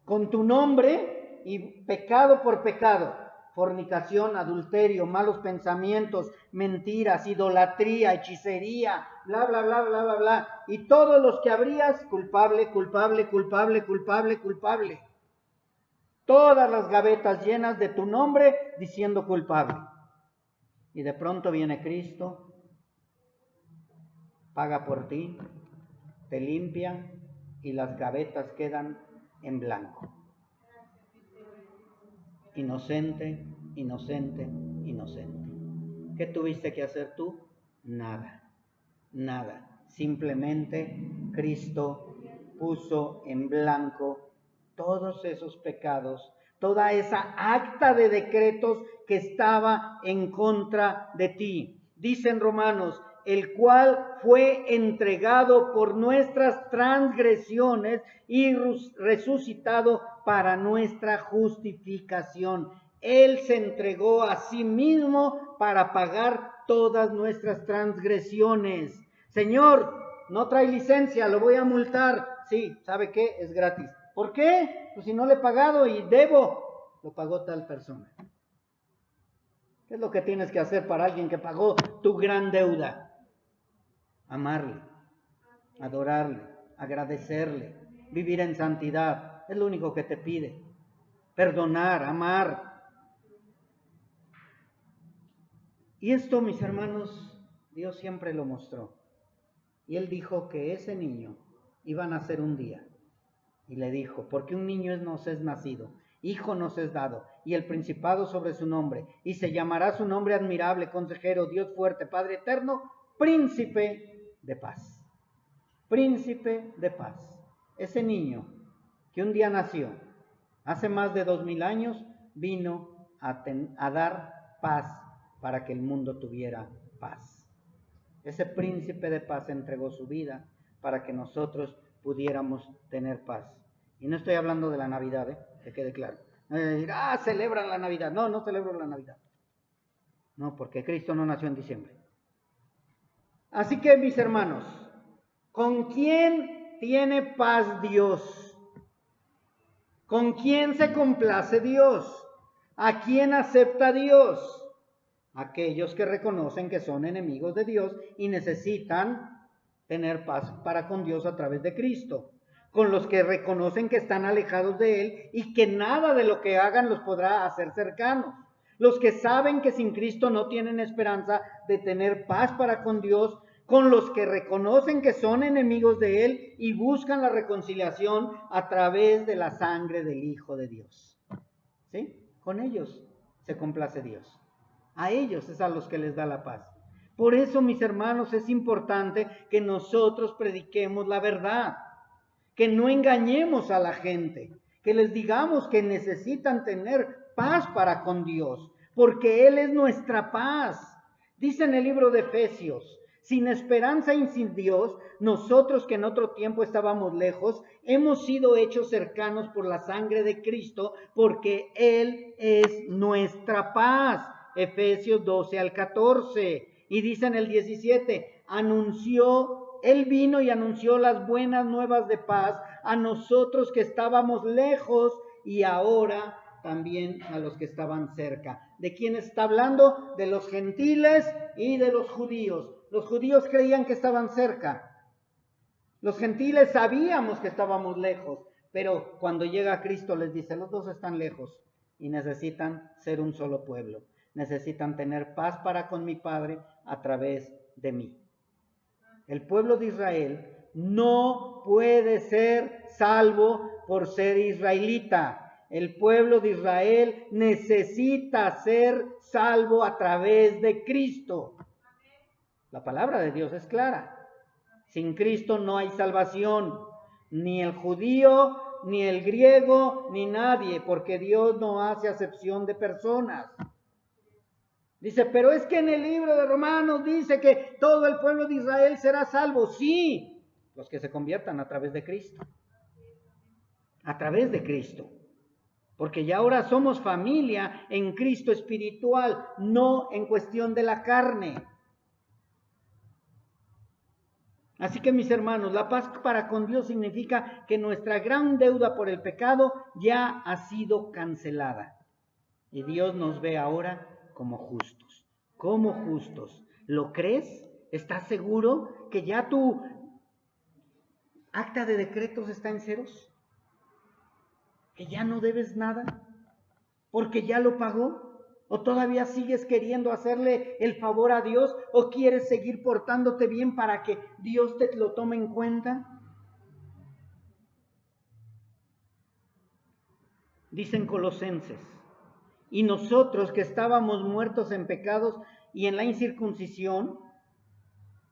con tu nombre y pecado por pecado. Fornicación, adulterio, malos pensamientos, mentiras, idolatría, hechicería, bla, bla, bla, bla, bla, bla. Y todos los que abrías, culpable, culpable, culpable, culpable, culpable. Todas las gavetas llenas de tu nombre diciendo culpable. Y de pronto viene Cristo, paga por ti, te limpia y las gavetas quedan en blanco. Inocente, inocente, inocente. ¿Qué tuviste que hacer tú? Nada, nada. Simplemente Cristo puso en blanco todos esos pecados, toda esa acta de decretos que estaba en contra de ti. Dice en Romanos, el cual fue entregado por nuestras transgresiones y resucitado para nuestra justificación. Él se entregó a sí mismo para pagar todas nuestras transgresiones. Señor, no trae licencia, lo voy a multar. Sí, ¿sabe qué? Es gratis. ¿Por qué? Pues si no le he pagado y debo. lo pagó tal persona. ¿Qué es lo que tienes que hacer para alguien que pagó tu gran deuda? Amarle, adorarle, agradecerle, vivir en santidad. Es lo único que te pide. Perdonar, amar. Y esto, mis hermanos, Dios siempre lo mostró. Y Él dijo que ese niño iba a nacer un día. Y le dijo, porque un niño nos es nacido, hijo nos es dado, y el principado sobre su nombre, y se llamará su nombre admirable, consejero, Dios fuerte, Padre eterno, príncipe de paz. Príncipe de paz. Ese niño que un día nació, hace más de 2000 años, vino a dar paz para que el mundo tuviera paz. Ese príncipe de paz entregó su vida para que nosotros pudiéramos tener paz. Y no estoy hablando de la Navidad, que quede claro. No voy a decir, celebran la Navidad. No, no celebro la Navidad. No, porque Cristo no nació en diciembre. Así que, mis hermanos, ¿con quién tiene paz Dios? ¿Con quién se complace Dios? ¿A quién acepta Dios? Aquellos que reconocen que son enemigos de Dios y necesitan tener paz para con Dios a través de Cristo. Con los que reconocen que están alejados de Él y que nada de lo que hagan los podrá hacer cercanos. Los que saben que sin Cristo no tienen esperanza de tener paz para con Dios. Con los que reconocen que son enemigos de Él y buscan la reconciliación a través de la sangre del Hijo de Dios. ¿Sí? Con ellos se complace Dios. A ellos es a los que les da la paz. Por eso, mis hermanos, es importante que nosotros prediquemos la verdad, que no engañemos a la gente, que les digamos que necesitan tener paz para con Dios, porque Él es nuestra paz. Dice en el libro de Efesios, sin esperanza y sin Dios, nosotros que en otro tiempo estábamos lejos, hemos sido hechos cercanos por la sangre de Cristo, porque Él es nuestra paz. Efesios 12 al 14. Y dice en el 17, Él vino y anunció las buenas nuevas de paz a nosotros que estábamos lejos y ahora también a los que estaban cerca. ¿De quién está hablando? De los gentiles y de los judíos. Los judíos creían que estaban cerca. Los gentiles sabíamos que estábamos lejos, pero cuando llega Cristo les dice, los dos están lejos y necesitan ser un solo pueblo. Necesitan tener paz para con mi Padre a través de mí. El pueblo de Israel no puede ser salvo por ser israelita. El pueblo de Israel necesita ser salvo a través de Cristo. La palabra de Dios es clara. Sin Cristo no hay salvación, ni el judío, ni el griego, ni nadie, porque Dios no hace acepción de personas. Dice, pero es que en el libro de Romanos dice que todo el pueblo de Israel será salvo. Sí, los que se conviertan a través de Cristo. A través de Cristo. Porque ya ahora somos familia en Cristo espiritual, no en cuestión de la carne. Así que, mis hermanos, la paz para con Dios significa que nuestra gran deuda por el pecado ya ha sido cancelada. Y Dios nos ve ahora como justos. Como justos. ¿Lo crees? ¿Estás seguro que ya tu acta de decretos está en ceros? ¿Que ya no debes nada? ¿Porque ya lo pagó? ¿O todavía sigues queriendo hacerle el favor a Dios? ¿O quieres seguir portándote bien para que Dios te lo tome en cuenta? Dicen Colosenses, y nosotros que estábamos muertos en pecados y en la incircuncisión,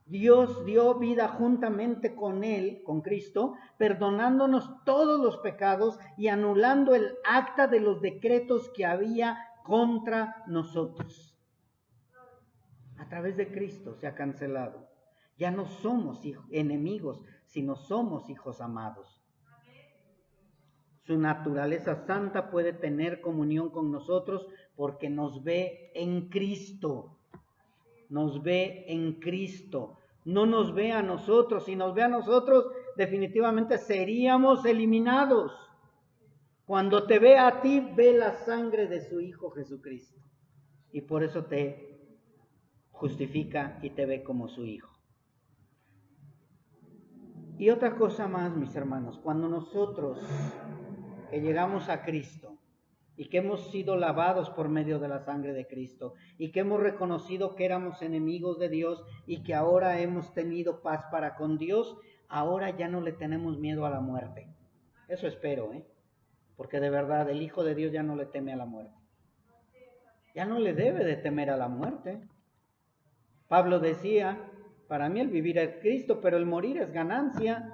Dios dio vida juntamente con Él, con Cristo, perdonándonos todos los pecados y anulando el acta de los decretos que había contra nosotros. A través de Cristo se ha cancelado. Ya no somos enemigos, sino somos hijos amados. Su naturaleza santa puede tener comunión con nosotros porque nos ve en Cristo. Nos ve en Cristo. No nos ve a nosotros. Si nos ve a nosotros, definitivamente seríamos eliminados. Cuando te ve a ti, ve la sangre de su Hijo Jesucristo. Y por eso te justifica y te ve como su Hijo. Y otra cosa más, mis hermanos, cuando nosotros que llegamos a Cristo y que hemos sido lavados por medio de la sangre de Cristo y que hemos reconocido que éramos enemigos de Dios y que ahora hemos tenido paz para con Dios, ahora ya no le tenemos miedo a la muerte. Eso espero, porque de verdad el Hijo de Dios ya no le teme a la muerte. Ya no le debe de temer a la muerte. Pablo decía, para mí el vivir es Cristo, pero el morir es ganancia.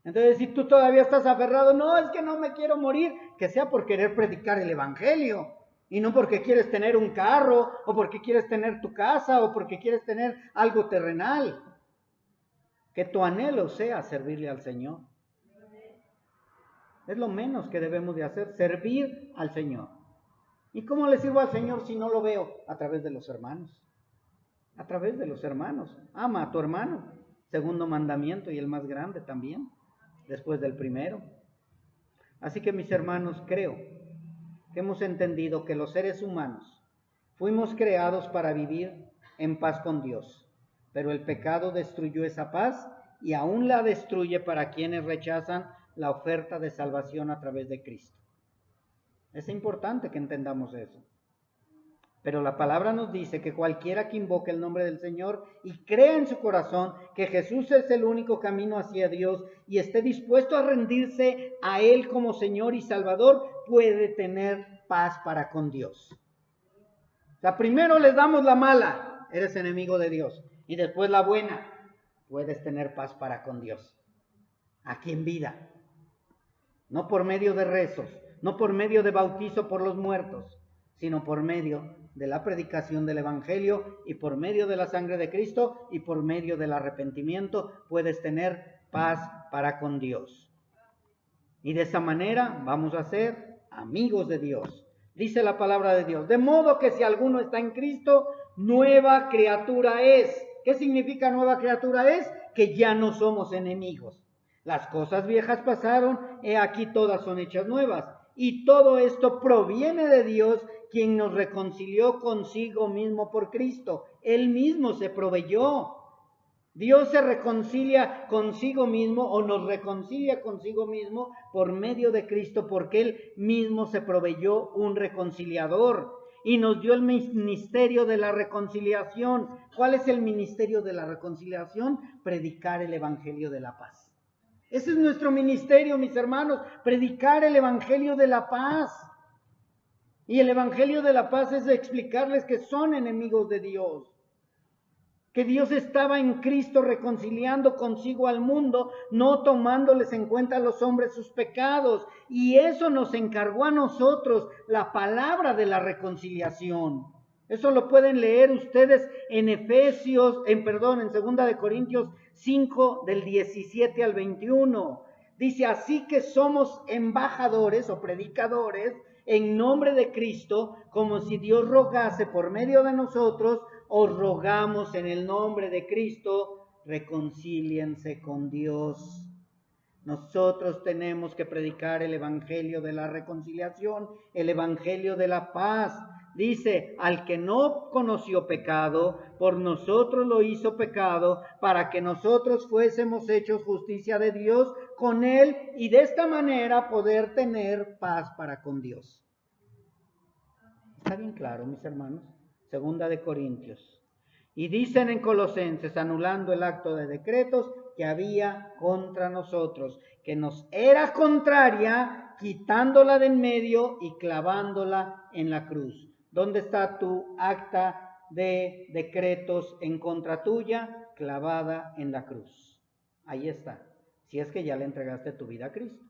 Entonces, si tú todavía estás aferrado, no, es que no me quiero morir, que sea por querer predicar el evangelio, y no porque quieres tener un carro, o porque quieres tener tu casa, o porque quieres tener algo terrenal. Que tu anhelo sea servirle al Señor. Es lo menos que debemos de hacer, servir al Señor. ¿Y cómo le sirvo al Señor si no lo veo? A través de los hermanos. A través de los hermanos. Ama a tu hermano. Segundo mandamiento y el más grande también, después del primero. Así que mis hermanos, creo que hemos entendido que los seres humanos fuimos creados para vivir en paz con Dios. Pero el pecado destruyó esa paz y aún la destruye para quienes rechazan la oferta de salvación a través de Cristo. Es importante que entendamos eso. Pero la palabra nos dice que cualquiera que invoque el nombre del Señor y crea en su corazón que Jesús es el único camino hacia Dios y esté dispuesto a rendirse a Él como Señor y Salvador, puede tener paz para con Dios. O sea, primero les damos la mala, eres enemigo de Dios, y después la buena, puedes tener paz para con Dios. Aquí en vida. No por medio de rezos, no por medio de bautizo por los muertos, sino por medio de la predicación del Evangelio y por medio de la sangre de Cristo y por medio del arrepentimiento puedes tener paz para con Dios. Y de esa manera vamos a ser amigos de Dios. Dice la palabra de Dios, de modo que si alguno está en Cristo, nueva criatura es. ¿Qué significa nueva criatura es? Que ya no somos enemigos. Las cosas viejas pasaron, he aquí todas son hechas nuevas. Y todo esto proviene de Dios, quien nos reconcilió consigo mismo por Cristo. Él mismo se proveyó. Dios se reconcilia consigo mismo o nos reconcilia consigo mismo por medio de Cristo, porque Él mismo se proveyó un reconciliador y nos dio el ministerio de la reconciliación. ¿Cuál es el ministerio de la reconciliación? Predicar el evangelio de la paz. Ese es nuestro ministerio, mis hermanos, predicar el evangelio de la paz. Y el evangelio de la paz es explicarles que son enemigos de Dios. Que Dios estaba en Cristo reconciliando consigo al mundo, no tomándoles en cuenta a los hombres sus pecados. Y eso nos encargó a nosotros, la palabra de la reconciliación. Eso lo pueden leer ustedes en 2 de Corintios 5, del 17 al 21. Dice, así que somos embajadores o predicadores en nombre de Cristo, como si Dios rogase por medio de nosotros. Os rogamos en el nombre de Cristo, reconcíliense con Dios. Nosotros tenemos que predicar el evangelio de la reconciliación, el evangelio de la paz. Dice, al que no conoció pecado, por nosotros lo hizo pecado, para que nosotros fuésemos hechos justicia de Dios con él y de esta manera poder tener paz para con Dios. ¿Está bien claro, mis hermanos? 2 de Corintios. Y dicen en Colosenses, anulando el acto de decretos que había contra nosotros, que nos era contraria, quitándola de en medio y clavándola en la cruz. ¿Dónde está tu acta de decretos en contra tuya? Clavada en la cruz. Ahí está. Si es que ya le entregaste tu vida a Cristo.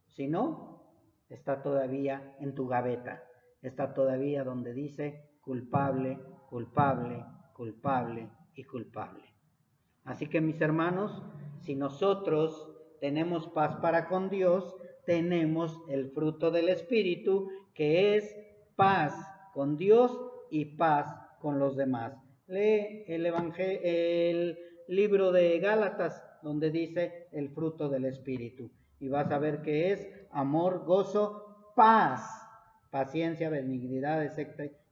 Si no, está todavía en tu gaveta. Está todavía donde dice culpable, culpable, culpable y culpable. Así que mis hermanos, si nosotros tenemos paz para con Dios, tenemos el fruto del Espíritu, que es paz con Dios y paz con los demás. Lee el libro de Gálatas, donde dice el fruto del Espíritu. y vas a ver que es amor, gozo, paz, paciencia, benignidad,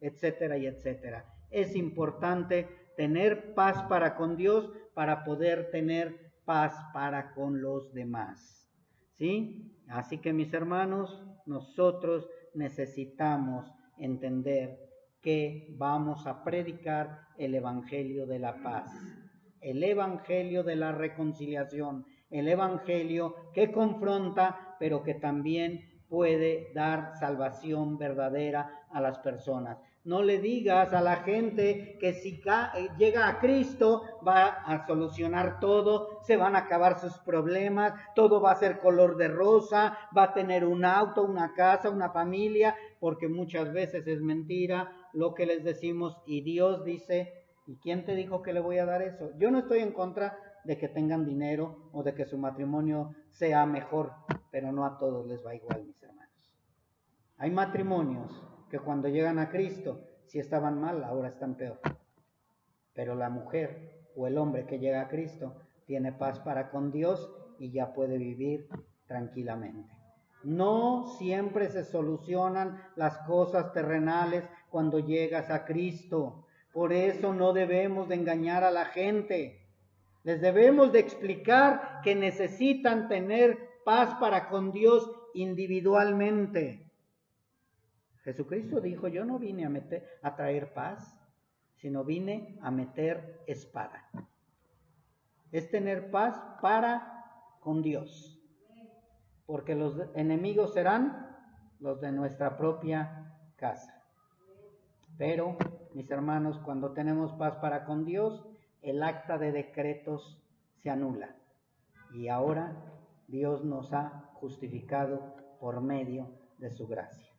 etcétera y etcétera. Es importante tener paz para con Dios para poder tener paz para con los demás. ¿Sí? Así que mis hermanos, nosotros necesitamos entender que vamos a predicar el evangelio de la paz, el evangelio de la reconciliación, el evangelio que confronta, pero que también puede dar salvación verdadera a las personas. No le digas a la gente que si llega a Cristo va a solucionar todo, se van a acabar sus problemas, todo va a ser color de rosa, va a tener un auto, una casa, una familia, porque muchas veces es mentira lo que les decimos y Dios dice, ¿y quién te dijo que le voy a dar eso? Yo no estoy en contra de que tengan dinero o de que su matrimonio sea mejor, pero no a todos les va igual, mis hermanos. Hay matrimonios que cuando llegan a Cristo, si estaban mal, ahora están peor. Pero la mujer o el hombre que llega a Cristo tiene paz para con Dios y ya puede vivir tranquilamente. No siempre se solucionan las cosas terrenales cuando llegas a Cristo. Por eso no debemos de engañar a la gente. Les debemos de explicar que necesitan tener paz para con Dios individualmente. Jesucristo dijo, yo no vine a traer paz, sino vine a meter espada. Es tener paz para con Dios, porque los enemigos serán los de nuestra propia casa. Pero, mis hermanos, cuando tenemos paz para con Dios, el acta de decretos se anula. Y ahora Dios nos ha justificado por medio de su gracia.